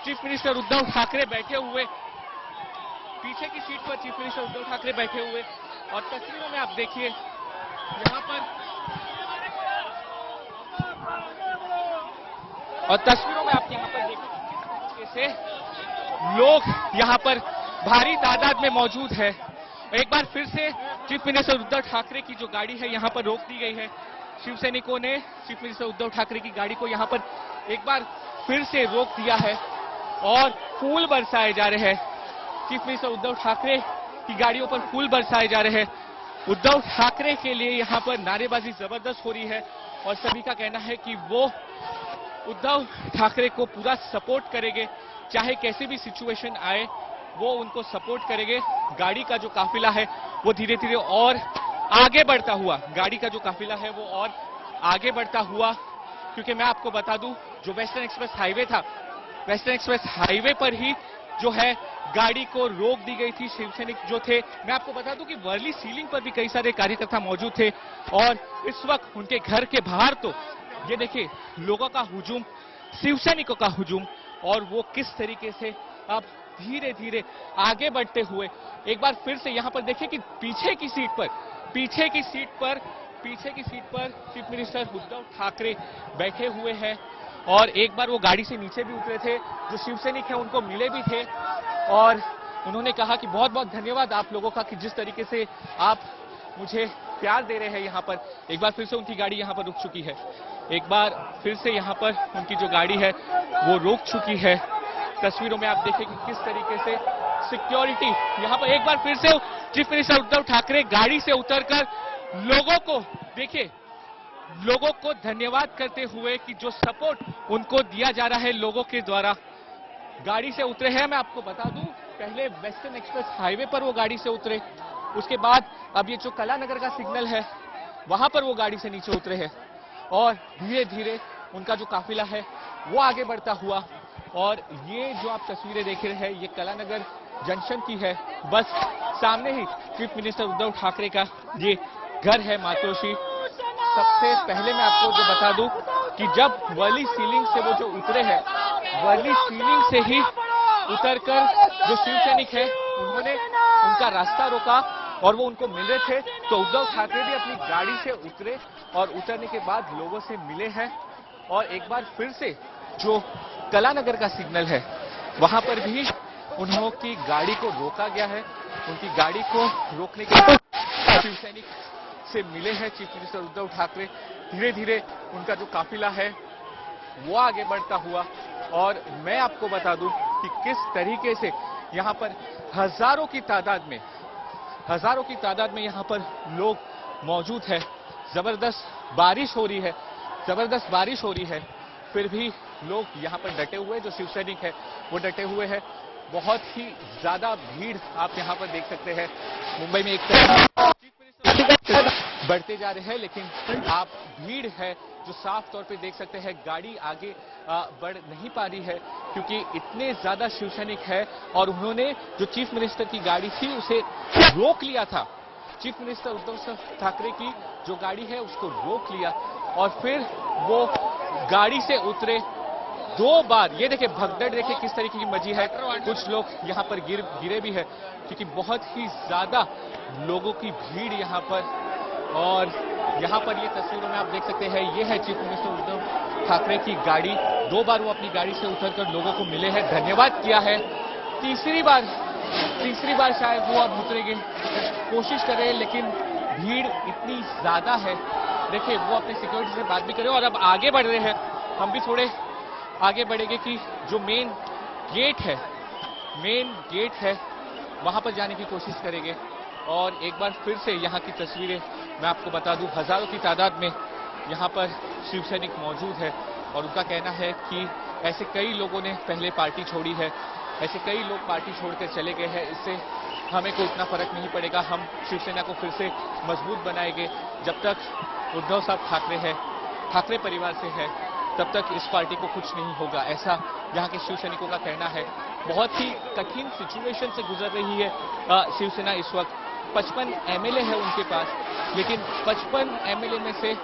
चीफ मिनिस्टर उद्धव ठाकरे बैठे हुए, पीछे की सीट पर चीफ मिनिस्टर उद्धव ठाकरे बैठे हुए, और तस्वीरों में आप देखिए यहां पर और तस्वीरों में आप यहाँ पर देखिए से लोग यहाँ पर भारी तादाद में मौजूद है। एक बार फिर से चीफ मिनिस्टर उद्धव ठाकरे की जो गाड़ी है यहाँ पर रोक दी गई है। शिव सैनिकों ने चीफ मिनिस्टर उद्धव ठाकरे की गाड़ी को यहाँ पर एक बार फिर से रोक दिया है और फूल बरसाए जा रहे हैं। चीफ मिनिस्टर उद्धव ठाकरे की गाड़ियों पर फूल बरसाए जा रहे हैं। उद्धव ठाकरे के लिए यहाँ पर नारेबाजी जबरदस्त हो रही है और सभी का कहना है कि वो उद्धव ठाकरे को पूरा सपोर्ट करेंगे, चाहे कैसी भी सिचुएशन आए वो उनको सपोर्ट करेंगे। गाड़ी का जो काफिला है वो धीरे धीरे और आगे बढ़ता हुआ, गाड़ी का जो काफिला है वो और आगे बढ़ता हुआ, क्योंकि मैं आपको बता दूं जो वेस्टर्न एक्सप्रेस हाईवे था, वेस्टर्न एक्सप्रेस हाईवे पर ही जो है गाड़ी को रोक दी गई थी। शिवसैनिक जो थे, मैं आपको बता दूं कि वर्ली सीलिंग पर भी कई सारे कार्यकर्ता मौजूद थे और इस वक्त उनके घर के बाहर तो ये देखिए लोगों का हुजूम, शिवसैनिकों का हुजूम, और वो किस तरीके से अब धीरे धीरे आगे बढ़ते हुए एक बार फिर से यहाँ पर देखिए कि पीछे की सीट पर चीफ मिनिस्टर उद्धव ठाकरे बैठे हुए हैं और एक बार वो गाड़ी से नीचे भी उतरे थे। जो शिवसैनिक हैं उनको मिले भी थे और उन्होंने कहा कि बहुत बहुत धन्यवाद आप लोगों का कि जिस तरीके से आप मुझे प्यार दे रहे हैं। यहाँ पर एक बार फिर से उनकी गाड़ी यहाँ पर रुक चुकी है। एक बार फिर से यहाँ पर उनकी जो गाड़ी है वो रुक चुकी है। तस्वीरों में आप देखें कि किस तरीके से सिक्योरिटी यहाँ पर एक बार फिर से चीफ मिनिस्टर उद्धव ठाकरे गाड़ी से उतरकर लोगों को देखिए, लोगों को धन्यवाद करते हुए कि जो सपोर्ट उनको दिया जा रहा है लोगों के द्वारा, गाड़ी से उतरे हैं। मैं आपको बता दूं पहले वेस्टर्न एक्सप्रेस हाईवे पर वो गाड़ी से उतरे, उसके बाद अब ये जो कलानगर का सिग्नल है वहां पर वो गाड़ी से नीचे उतरे हैं और धीरे धीरे उनका जो काफिला है वो आगे बढ़ता हुआ। और ये जो आप तस्वीरें देख रहे हैं ये कलानगर जंक्शन की है। बस सामने ही चीफ मिनिस्टर उद्धव ठाकरे का ये घर है मातोश्री। सबसे पहले मैं आपको जो बता दूं कि जब वर्ली सीलिंग से वो जो उतरे हैं, वर्ली सीलिंग से ही उतरकर जो शिव सैनिक है उन्होंने उनका रास्ता रोका और वो उनको मिल रहे थे, तो उद्धव ठाकरे भी अपनी गाड़ी से उतरे और उतरने के बाद लोगों से मिले हैं। और एक बार फिर से जो कलानगर का सिग्नल है वहां पर भी उन्हों की गाड़ी को रोका गया है। उनकी गाड़ी को रोकने के बाद शिव सैनिक से मिले हैं चीफ मिनिस्टर उद्धव ठाकरे। धीरे धीरे उनका जो काफिला है वो आगे बढ़ता हुआ और मैं आपको बता दूं कि किस तरीके से यहाँ पर हजारों की तादाद में यहाँ पर लोग मौजूद है। जबरदस्त बारिश हो रही है, फिर भी लोग यहाँ पर डटे हुए, जो शिव सैनिक है वो डटे हुए हैं। बहुत ही ज्यादा भीड़ आप यहाँ पर देख सकते हैं। मुंबई में एक तरह बढ़ते जा रहे हैं, लेकिन आप भीड़ है जो साफ तौर पे देख सकते हैं। गाड़ी आगे बढ़ नहीं पा रही है क्योंकि इतने ज्यादा शिव सैनिक है और उन्होंने जो चीफ मिनिस्टर की गाड़ी थी उसे रोक लिया था। चीफ मिनिस्टर उद्धव ठाकरे की जो गाड़ी है उसको रोक लिया और फिर वो गाड़ी से उतरे। 2 बार ये देखिए भगदड़ देखिए किस तरीके की मची है। कुछ लोग यहाँ पर गिरे भी है क्योंकि बहुत ही ज्यादा लोगों की भीड़ यहाँ पर। और यहाँ पर ये तस्वीरों में आप देख सकते हैं, ये है चीफ मिनिस्टर उद्धव ठाकरे की गाड़ी। 2 बार वो अपनी गाड़ी से उतरकर लोगों को मिले हैं, धन्यवाद किया है। तीसरी बार शायद वो अब उतरेंगे, कोशिश कर रहे हैं, लेकिन भीड़ इतनी ज्यादा है। देखिए वो अपने सिक्योरिटी से बात भी करें और अब आगे बढ़ रहे हैं। हम भी थोड़े आगे बढ़ेंगे कि जो मेन गेट है वहां पर जाने की कोशिश करेंगे। और एक बार फिर से यहाँ की तस्वीरें मैं आपको बता दूं, हजारों की तादाद में यहाँ पर शिव सैनिक मौजूद है और उनका कहना है कि ऐसे कई लोगों ने पहले पार्टी छोड़ी है, ऐसे कई लोग पार्टी छोड़कर चले गए हैं, इससे हमें कोई इतना फर्क नहीं पड़ेगा। हम शिवसेना को फिर से मजबूत बनाएंगे। जब तक उद्धव साहब ठाकरे परिवार से है तब तक इस पार्टी को कुछ नहीं होगा, ऐसा यहाँ के शिव सैनिकों का कहना है। बहुत ही कठिन सिचुएशन से गुजर रही है शिवसेना इस वक्त। 55 MLA है उनके पास, लेकिन 55 MLA में से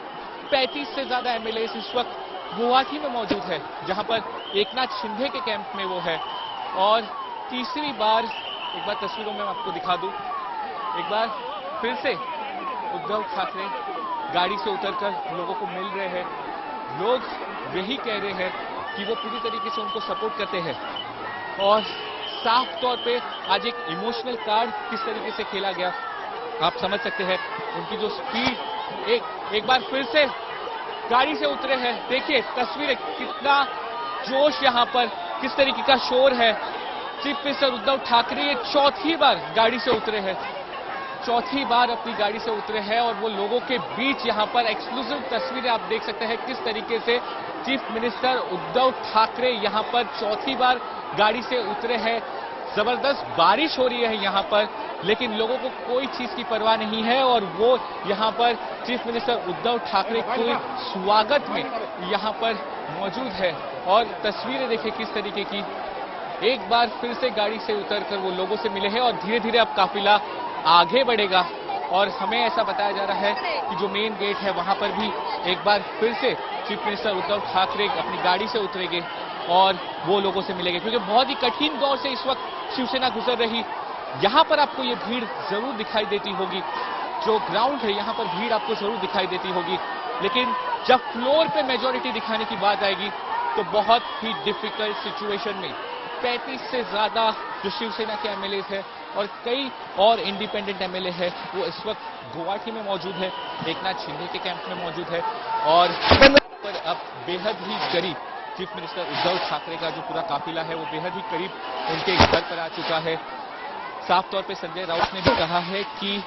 35 से ज्यादा MLAs इस वक्त गुवाहाटी में मौजूद है, जहां पर एकनाथ शिंदे के कैंप में वो है। और तीसरी बार एक बार तस्वीरों में आपको दिखा दूं, एक बार फिर से उद्धव ठाकरे गाड़ी से उतरकर लोगों को मिल रहे हैं। लोग यही कह रहे हैं कि वो पूरी तरीके से उनको सपोर्ट करते हैं। और साफ तौर पे आज एक इमोशनल कार्ड किस तरीके से खेला गया आप समझ सकते हैं। उनकी जो स्पीड, एक बार फिर से गाड़ी से उतरे हैं। देखिए तस्वीरें, कितना जोश यहाँ पर, किस तरीके का शोर है। चीफ मिनिस्टर उद्धव ठाकरे ये चौथी बार गाड़ी से उतरे हैं, चौथी बार अपनी गाड़ी से उतरे हैं और वो लोगों के बीच यहाँ पर एक्सक्लूसिव तस्वीरें आप देख सकते हैं किस तरीके से चीफ मिनिस्टर उद्धव ठाकरे यहाँ पर चौथी बार गाड़ी से उतरे हैं। जबरदस्त बारिश हो रही है यहाँ पर, लेकिन लोगों को कोई चीज की परवाह नहीं है और वो यहाँ पर चीफ मिनिस्टर उद्धव ठाकरे के स्वागत में यहाँ पर मौजूद है। और तस्वीरें देखिए किस तरीके की, एक बार फिर से गाड़ी से उतरकर वो लोगों से मिले हैं और धीरे धीरे अब काफिला आगे बढ़ेगा। और हमें ऐसा बताया जा रहा है कि जो मेन गेट है वहां पर भी एक बार फिर से चीफ मिनिस्टर उद्धव ठाकरे अपनी गाड़ी से उतरेंगे और वो लोगों से मिलेंगे, क्योंकि बहुत ही कठिन दौर से इस वक्त शिवसेना गुजर रही। यहां पर आपको ये भीड़ जरूर दिखाई देती होगी, जो ग्राउंड है यहां पर भीड़ आपको जरूर दिखाई देती होगी, लेकिन जब फ्लोर पे मेजोरिटी दिखाने की बात आएगी तो बहुत ही डिफिकल्ट सिचुएशन में 35 से ज्यादा जो शिवसेना के एमएलएस है और कई और इंडिपेंडेंट एमएलए है वो इस वक्त गुवाहाटी में मौजूद है, एकनाथ शिंदे के कैंप में मौजूद है। और पर अब बेहद ही करीब चीफ मिनिस्टर उद्धव ठाकरे का जो पूरा काफिला है वो बेहद ही करीब उनके घर पर आ चुका है। साफ तौर पे संजय राउत ने भी कहा है कि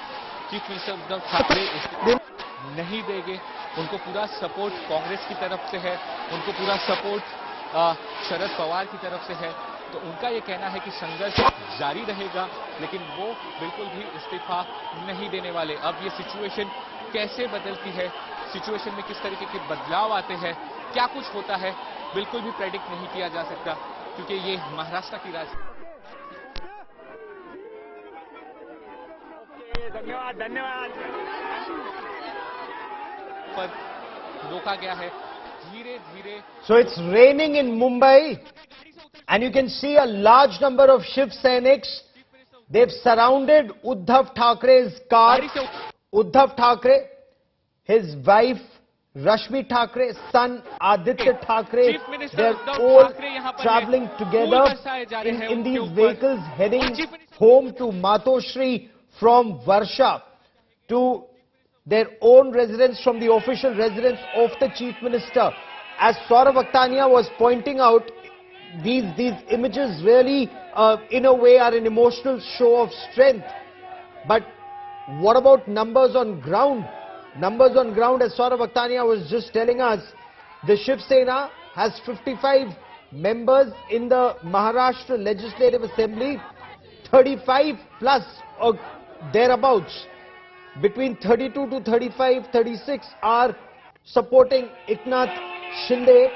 चीफ मिनिस्टर उद्धव ठाकरे इस्तीफा नहीं देंगे, उनको पूरा सपोर्ट कांग्रेस की तरफ से है, उनको पूरा सपोर्ट शरद पवार की तरफ से है। तो उनका ये कहना है कि संघर्ष जारी रहेगा, लेकिन वो बिल्कुल भी इस्तीफा नहीं देने वाले। अब ये सिचुएशन कैसे बदलती है, सिचुएशन में किस तरीके के बदलाव आते हैं, क्या कुछ होता है, बिल्कुल भी प्रेडिक्ट नहीं किया जा सकता, क्योंकि ये महाराष्ट्र की राजनीति। धन्यवाद पर रोका गया है धीरे धीरे। So it's raining in Mumbai and you can see a large number of Shiv Senics. They've surrounded Uddhav Thackeray's car. Uddhav Thackeray, his wife Rashmi Thackeray, son Aditya Thackeray, they're all traveling together in these vehicles heading home to Matoshree from Varsha to their own residence, from the official residence of the Chief Minister. As Saurav Akhtania was pointing out, these images really in a way are an emotional show of strength. But what about numbers on ground? Numbers on ground, as Saurav Akhtania was just telling us, the Shiv Sena has 55 members in the Maharashtra Legislative Assembly, 35 plus or thereabouts. Between 32 to 35, 36 are supporting Eknath Shinde,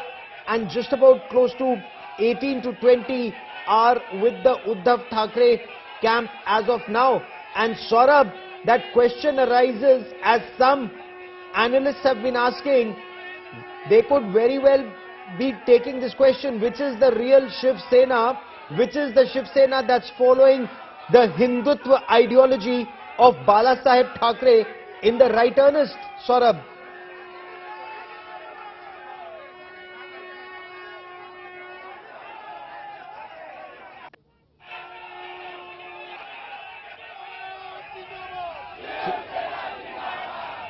and just about close to 18 to 20 are with the Uddhav Thackeray camp as of now. And Saurabh, that question arises, as some analysts have been asking, they could very well be taking this question, which is the real Shiv Sena, which is the Shiv Sena that's following the Hindutva ideology of Balasaheb Thackeray in the right earnest, Saurabh?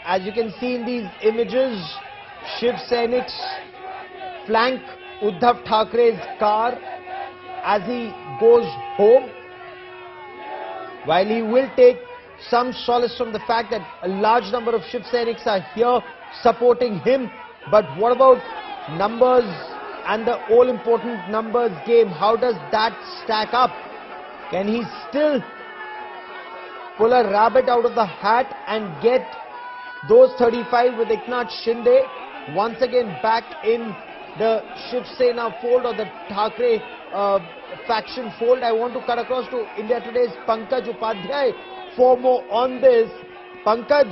As you can see in these images, Shiv Senics flank Uddhav Thackeray's car as he goes home, while he will take some solace from the fact that a large number of Shiv Senics are here supporting him. But what about numbers and the all-important numbers game? How does that stack up? Can he still pull a rabbit out of the hat and get those 35 with Eknath Shinde once again back in the Shiv Sena fold, or the Thackeray faction fold? I want to cut across to India Today's Pankaj Upadhyay for more on this. Pankaj,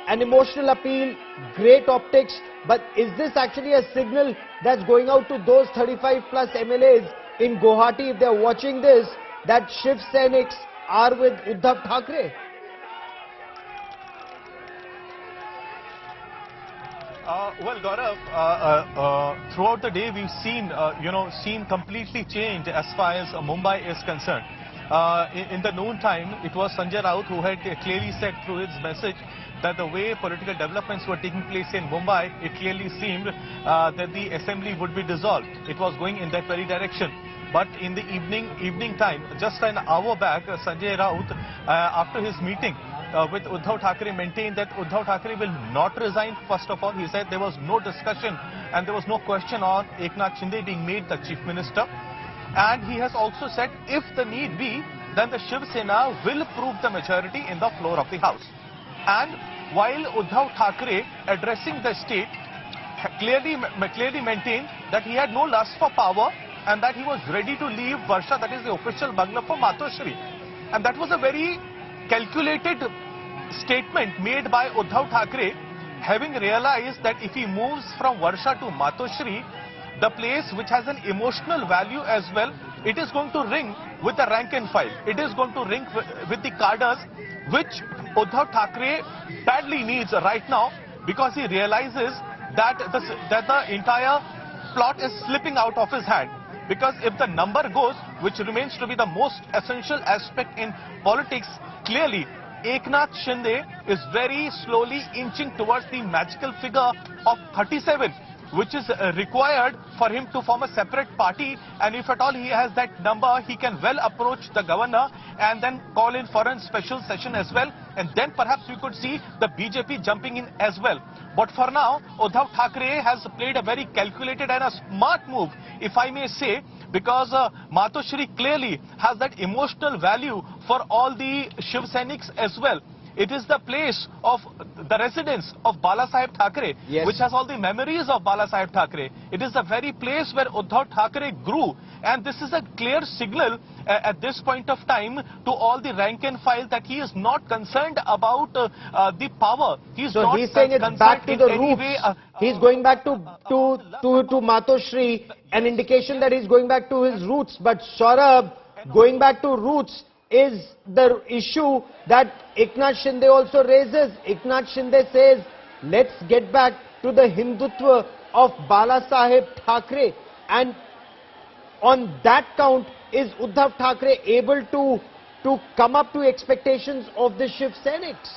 an emotional appeal, great optics, but is this actually a signal that's going out to those 35 plus MLAs in Guwahati, if they're watching this, that Shiv Senics are with Uddhav Thackeray? Well, Gaurav, throughout the day we've seen, scene completely changed as far as Mumbai is concerned. In the noon time, it was Sanjay Raut who had clearly said through his message that the way political developments were taking place in Mumbai, it clearly seemed that the assembly would be dissolved. It was going in that very direction. But in the evening time, just an hour back, Sanjay Raut, after his meeting with Uddhav Thackeray, maintained that Uddhav Thackeray will not resign. First of all, he said there was no discussion and there was no question on Eknath Shinde being made the chief minister. And he has also said if the need be, then the Shiv Sena will prove the majority in the floor of the house. And while Uddhav Thackeray addressing the state clearly maintained that he had no lust for power and that he was ready to leave Varsha, that is the official bungalow, for Matoshree. And that was a very calculated statement made by Uddhav Thackeray, having realized that if he moves from Varsha to Matoshree, the place which has an emotional value as well, it is going to ring with the rank and file. It is going to ring with the cadres, which Uddhav Thackeray badly needs right now, because he realizes that the entire plot is slipping out of his hand. Because if the number goes, which remains to be the most essential aspect in politics, clearly Eknath Shinde is very slowly inching towards the magical figure of 37, which is required for him to form a separate party. And if at all he has that number, he can well approach the governor and then call in for a special session as well. And then perhaps we could see the BJP jumping in as well. But for now, Uddhav Thackeray has played a very calculated and a smart move, if I may say, because Matoshree clearly has that emotional value for all the Shiv Seniks as well. It is the place of the residence of Balasaheb Thackeray, yes, which has all the memories of Balasaheb Thackeray. It is the very place where Uddhav Thackeray grew. And this is a clear signal at this point of time to all the rank and file that he is not concerned about the power. He's so not he's saying it's back to the roots. He's going back to Matoshree, an indication that he's going back to his roots. But Saurabh, going back to roots is the issue that Eknath Shinde also raises. Eknath Shinde says, let's get back to the Hindutva of Balasaheb Thackeray. And on that count, is Uddhav Thackeray able to come up to expectations of the Shiv Seniks?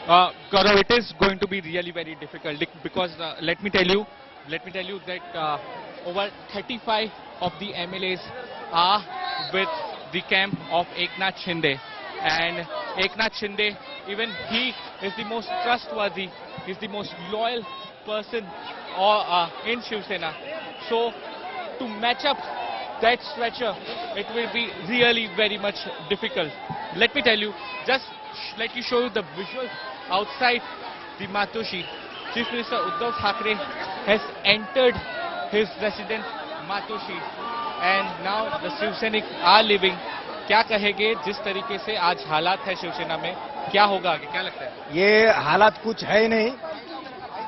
Gaurav, it is going to be really very difficult because let me tell you that over 35 of the MLAs are with the camp of Eknath Shinde, and Eknath Shinde, even he is the most trustworthy, is the most loyal person in Shiv Sena. So to match up that stretcher, it will be really very much difficult. Let me tell you, just let me show you the visuals outside the Matoshree. Chief Minister Uddhav Thackeray has entered his residence Matoshree, and now the Shiv Seniks are leaving. क्या कहेंगे जिस तरीके से आज हालात है शिवसेना में, क्या होगा आगे, क्या लगता है? ये हालात कुछ है ही नहीं,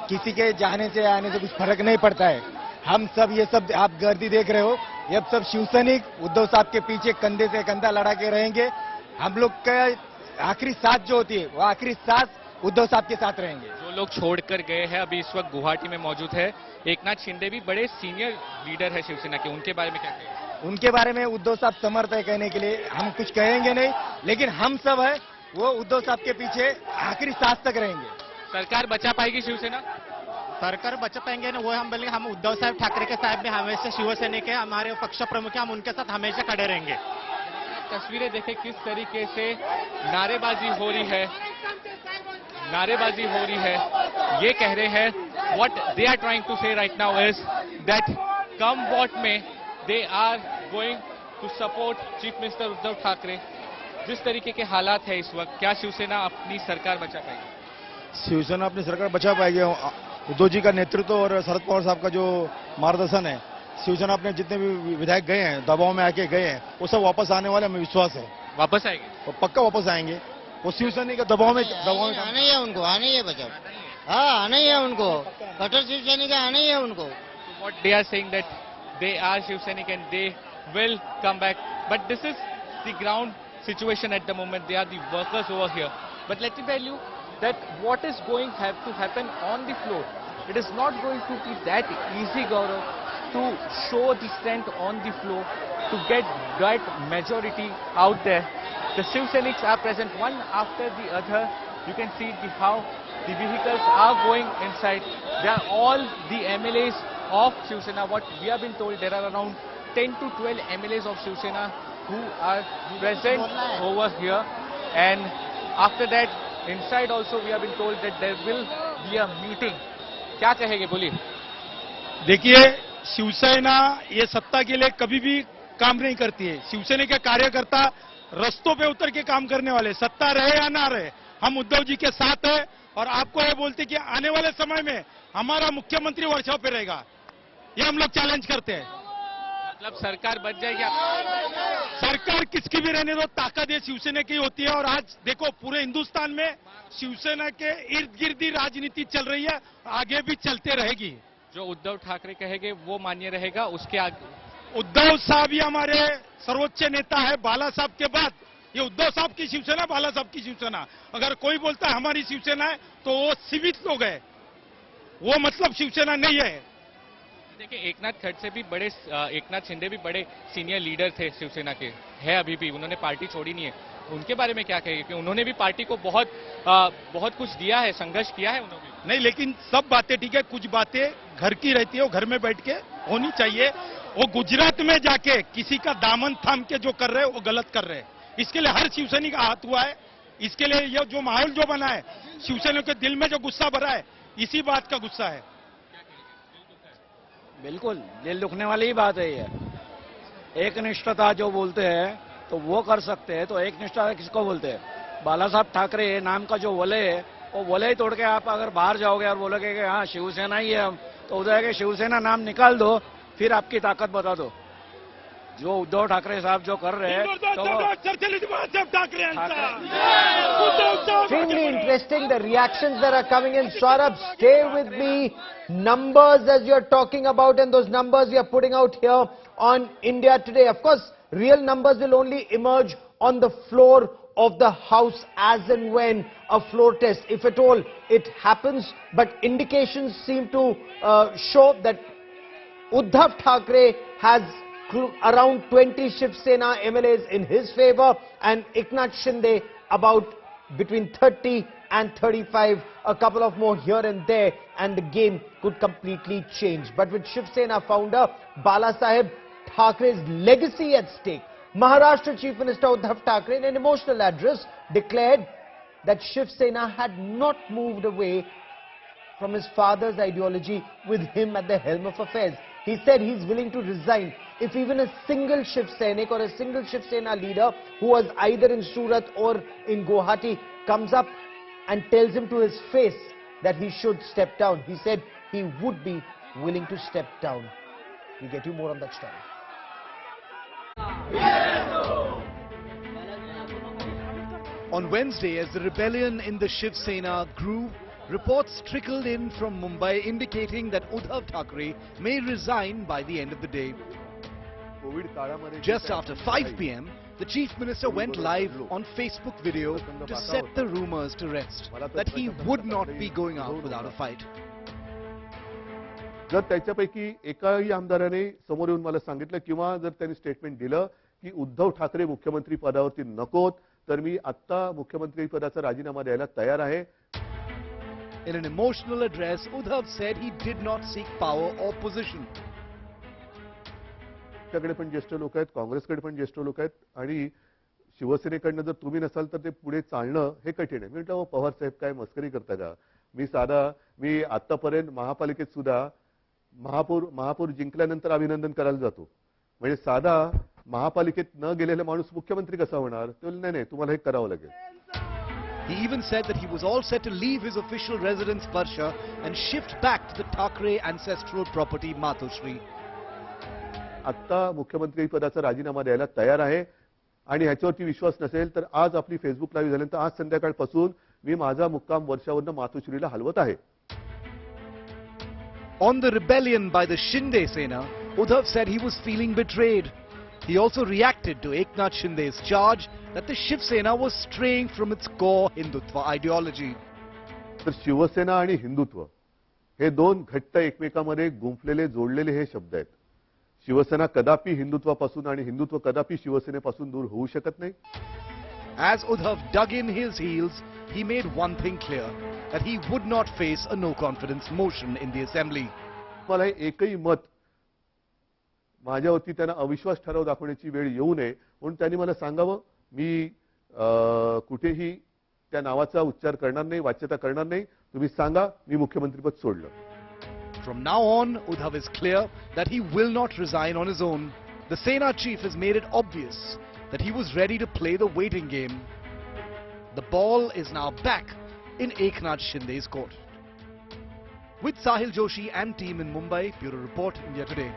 किसी के जाने से आने से कुछ फर्क नहीं पड़ता है. हम सब ये सब आप गर्दी देख रहे हो, ये सब शिव सैनिक उद्धव साहब के पीछे कंधे से कंधा लड़ा के रहेंगे. हम लोग का आखिरी साथ जो होती है वो आखिरी साथ उद्धव साहब के साथ रहेंगे. जो लोग छोड़कर गए हैं अभी इस वक्त गुवाहाटी में मौजूद है. एकनाथ शिंदे भी बड़े सीनियर लीडर है शिवसेना के, उनके बारे में क्या कहेंगे? उनके बारे में उद्धव साहब समर्थ है कहने के लिए, हम कुछ कहेंगे नहीं, लेकिन हम सब है वो उद्धव साहब के पीछे आखिरी सांस तक रहेंगे. सरकार बचा पाएगी शिवसेना? सरकार बचा पाएंगे ना, वो हम बोलेंगे. हम उद्धव साहब ठाकरे के साथ में हमेशा शिवसेना के हमारे पक्ष प्रमुख हैं, हम उनके साथ हमेशा खड़े रहेंगे. तस्वीरें देखें किस तरीके से नारेबाजी हो रही है, नारेबाजी हो रही है. ये कह रहे हैं, what they are trying to say right now is that come what may they are going to support chief minister Uddhav Thackeray. जिस तरीके के हालात है इस वक्त, क्या शिवसेना अपनी सरकार बचा पाएगी? शिवसेना अपनी सरकार बचा पाएगी. उद्धव जी का नेतृत्व और शरद पवार साहब का जो मार्गदर्शन है, शिवसेना अपने जितने भी विधायक गए हैं, दबाव में आके गए हैं, वो सब वापस आने वाले, हमें विश्वास है. वापस आएंगे? वो पक्का वापस आएंगे. वो शिवसेना के दबाव में आना ही है उनको, आना ही है बचाओ. हाँ, आना ही है उनको, कट्टर शिवसेना का आना ही है उनको. What they are saying that they are Shivsainik and they will come back. But this is the ground situation at the moment. They are the workers over here. But let me tell you that what is going to happen on the floor, it is not going to be that easy, Gaurav, to show the strength on the floor, to get that majority out there. The Shiv Senics are present one after the other. You can see how the vehicles are going inside. They are all the MLAs of Shiv Sena. What we have been told, there are around 10 to 12 MLAs of Shiv Sena who are present over here. And after that, inside also we have been told that there will be a meeting. क्या कहेंगे बोलिए? देखिए, शिवसेना ये सत्ता के लिए कभी भी काम नहीं करती है. शिवसेना के कार्यकर्ता रस्तों पे उतर के काम करने वाले, सत्ता रहे या ना रहे, हम उद्धव जी के साथ है. और आपको ये बोलते कि आने वाले समय में हमारा मुख्यमंत्री वर्षा पे रहेगा, ये हम लोग चैलेंज करते हैं. मतलब सरकार बच जाएगी? सरकार किसकी भी रहने दो, ताकत ये शिवसेना की होती है. और आज देखो पूरे हिंदुस्तान में शिवसेना के इर्द गिर्द ही राजनीति चल रही है, आगे भी चलते रहेगी. जो उद्धव ठाकरे कहेंगे वो मान्य रहेगा. उसके आगे उद्धव साहब ही हमारे सर्वोच्च नेता है. बाला साहब के बाद ये उद्धव साहब की शिवसेना, बाला साहब की शिवसेना. अगर कोई बोलता है हमारी शिवसेना है तो वो सीमित लोग है, वो मतलब शिवसेना नहीं है. देखिए, एकनाथ शिंदे भी बड़े सीनियर लीडर थे शिवसेना के, है अभी भी. उन्होंने पार्टी छोड़ी नहीं है. उनके बारे में क्या कहेंगे कि उन्होंने भी पार्टी को बहुत कुछ दिया है, संघर्ष किया है उन्होंने? नहीं, लेकिन सब बातें ठीक है, कुछ बातें घर की रहती है, वो घर में बैठ के होनी चाहिए. वो गुजरात में जाके किसी का दामन थाम के जो कर रहे हैं वो गलत कर रहे हैं. इसके लिए हर शिवसैनिक का हाथ हुआ है. इसके लिए ये जो माहौल जो बना है, शिवसेना के दिल में जो गुस्सा भरा है, इसी बात का गुस्सा है. बिल्कुल दिल दुखने वाली ही बात है ये. एक निष्ठता जो बोलते हैं तो वो कर सकते हैं, तो एक निष्ठा किसको बोलते हैं? बाला साहब ठाकरे नाम का जो वलय है, वो वलय तोड़ के आप अगर बाहर जाओगे और बोलोगे कि हाँ शिवसेना ही है हम, तो उधर के शिवसेना नाम निकाल दो, फिर आपकी ताकत बता दो. जो उद्धव ठाकरे साहब जो कर रहे हैं Extremely interesting, the reactions that are coming in. Saurabh, stay with me. Numbers as you're talking about, and those numbers we are putting out here on India Today. Of course, real numbers will only emerge on the floor of the House as and when a floor test, if at all it happens. But indications seem to show that Uddhav Thackeray has around 20 Shiv Sena MLAs in his favor, and Eknath Shinde about between 30 and 35, a couple of more here and there, and the game could completely change. But with Shiv Sena founder Bala Saheb Thakray's legacy at stake, Maharashtra Chief Minister Uddhav Thackeray in an emotional address declared that Shiv Sena had not moved away from his father's ideology with him at the helm of affairs. He said he's willing to resign if even a single Shiv Sainik or a single Shiv Sena leader who was either in Surat or in Guwahati comes up and tells him to his face that he should step down. He said he would be willing to step down. We'll get you more on that story. On Wednesday, as the rebellion in the Shiv Sena grew, reports trickled in from Mumbai indicating that Uddhav Thackeray may resign by the end of the day. Just after 5 p.m, the Chief Minister went live on Facebook video to set the rumors to rest, that he would not be going out without a fight. जर त्याच्यापैकी एकाही आमदाराने समोर येऊन मला सांगितलं किंवा जर त्यांनी स्टेटमेंट दिलं की उद्धव ठाकरे मुख्यमंत्री पदावरती नकोत, तर मी आता मुख्यमंत्री पदाचा राजीनामा द्यायला तयार आहे. In an emotional address, Uddhav said he did not seek power or position. त्याकडे पण ज्येष्ठ लोक आहेत, काँग्रेसकडे पण ज्येष्ठ लोक आहेत, आणि शिवसेनेकडनं जर तुम्ही नसाल तर ते पुढे चालणं हे कठीण आहे. मी म्हटलं पवार साहेब काय मस्करी करता का? मी आतापर्यंत महापालिकेत सुद्धा महापौर जिंकल्यानंतर अभिनंदन करायला जातो. म्हणजे साधा महापालिकेत न गेलेला माणूस मुख्यमंत्री कसा होणार? ते बोलले नाही, तुम्हाला हे करावं लागेल. He even said that he was all set to leave his official residence Varsha and shift back to the Thackeray ancestral property Matoshree. आता मुख्यमंत्री पदाचा राजीनामा द्यायला तयार आहे, आणि ह्याच्यावरती विश्वास नसेल तर आज आपली फेसबुक लाईव्ह झाल्यानंतर आज संध्याकाळपासून मी माझा मुक्काम वर्षावरून मातोश्रीला हलवत आहे. On the rebellion by the Shinde Sena, Uddhav said he was feeling betrayed. He also reacted to Eknath Shinde's charge that the Shiv Sena was straying from its core Hindutva ideology. तर शिवसेना आणि हिंदुत्व हे दोन घट्ट एकमेकांमध्ये गुंफलेले जोडलेले हे शब्द आहेत. शिवसेना कदापि हिंदुत्वापासून आणि हिंदुत्व कदापि शिवसेनेपासून दूर होऊ शकत नाही. As Uddhav dug in his heels, he made one thing clear, that he would not face a no-confidence motion in the assembly. मला एकही मत माझ्यावरती त्यांना अविश्वास ठराव दाखवण्याची वेळ येऊ नये म्हणून त्यांनी मला सांगावं. मी कुठेही त्या नावाचा उच्चार करणार नाही, वाच्यता करणार नाही. तुम्ही सांगा मी मुख्यमंत्रीपद सोडलं. From now on, Uddhav is clear that he will not resign on his own. The Sena chief has made it obvious that he was ready to play the waiting game. The ball is now back in Eknath Shinde's court. With Sahil Joshi and team in Mumbai, Bureau Report, India Today.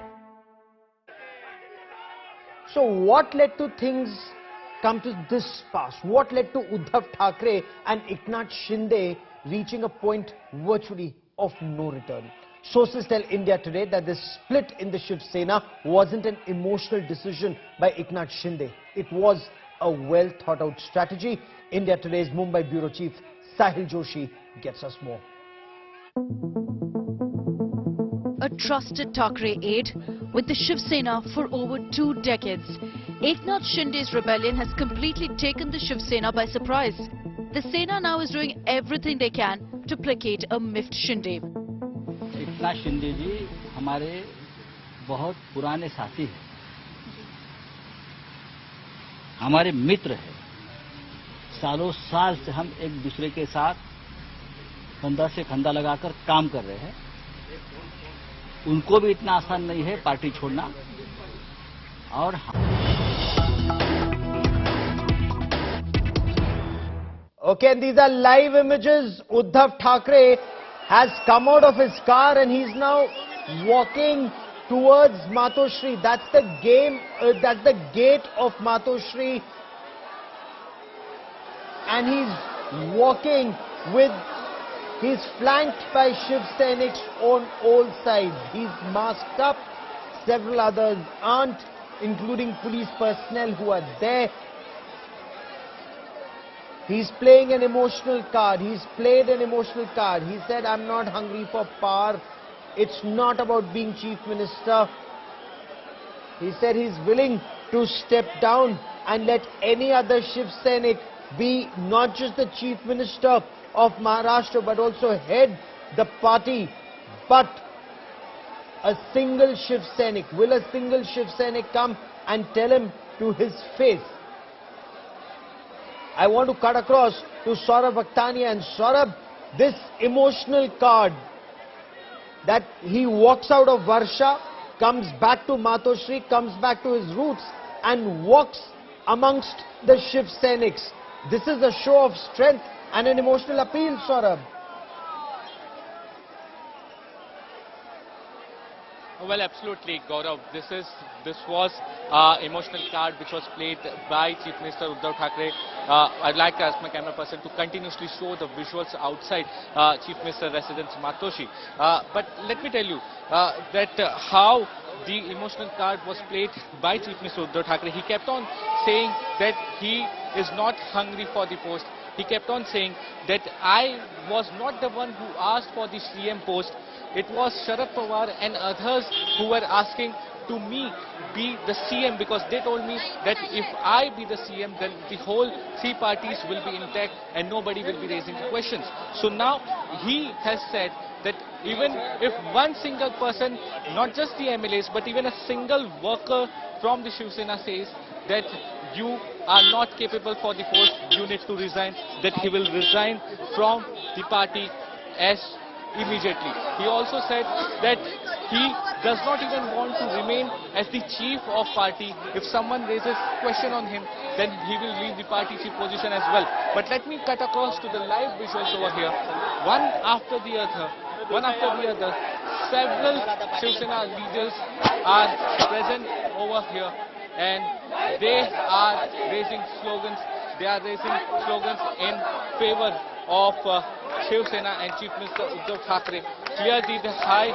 So what led to things come to this pass? What led to Uddhav Thackeray and Eknath Shinde reaching a point virtually of no return? Sources tell India Today that this split in the Shiv Sena wasn't an emotional decision by Eknath Shinde. It was a well thought out strategy. India Today's Mumbai Bureau Chief Sahil Joshi gets us more. A trusted Thackeray aide with the Shiv Sena for over 2 decades, Eknath Shinde's rebellion has completely taken the Shiv Sena by surprise. The Sena now is doing everything they can to placate a miffed Shinde. Eknath Shinde जी हमारे बहुत पुराने साथी हैं, हमारे मित्र हैं. सालों साल से हम एक दूसरे के साथ कंधा से कंधा लगाकर काम कर रहे हैं. उनको भी इतना आसान नहीं है पार्टी छोड़ना. और Okay, and these are live images. Uddhav Thackeray has come out of his car and he's now walking towards Matoshree. That's the gate of Matoshree. And he's walking he's flanked by Shiv Seniks on all sides. He's masked up. Several others aren't, including police personnel who are there. He's playing an emotional card. He's played an emotional card. He said, I'm not hungry for power. It's not about being chief minister. He said he's willing to step down and let any other Shiv Senik be not just the chief minister of Maharashtra but also head the party. But a single Shiv Senik, will a single Shiv Senik come and tell him to his face? I want to cut across to Saurabh Akhtania. And Saurabh, this emotional card that he walks out of Varsha, comes back to Matoshree, comes back to his roots and walks amongst the Shiv Seniks. This is a show of strength and an emotional appeal, Saurabh. Well, absolutely, Gaurav. This was emotional card which was played by Chief Minister Uddhav Thackeray. I'd like to ask my camera person to continuously show the visuals outside Chief Minister residence Matoshree. But let me tell you that how the emotional card was played by Chief Minister Uddhav Thackeray. He kept on saying that he is not hungry for the post. He kept on saying that I was not the one who asked for the CM post. It was Sharad Pawar and others who were asking to me be the CM, because they told me that if I be the CM, then the whole 3 parties will be intact and nobody will be raising questions. So now he has said that even if one single person, not just the MLAs, but even a single worker from the Shiv Sena says that you are not capable for the post, you need to resign, that he will resign from the party as immediately. He also said that he does not even want to remain as the chief of party. If someone raises question on him, then he will leave the party chief position as well. But let me cut across to the live visuals over here. One after the other, several Shiv Sena leaders are present over here and they are raising slogans. They are raising slogans in favor of Shiv Sena and Chief Minister Uddhav Thackeray. Clearly the high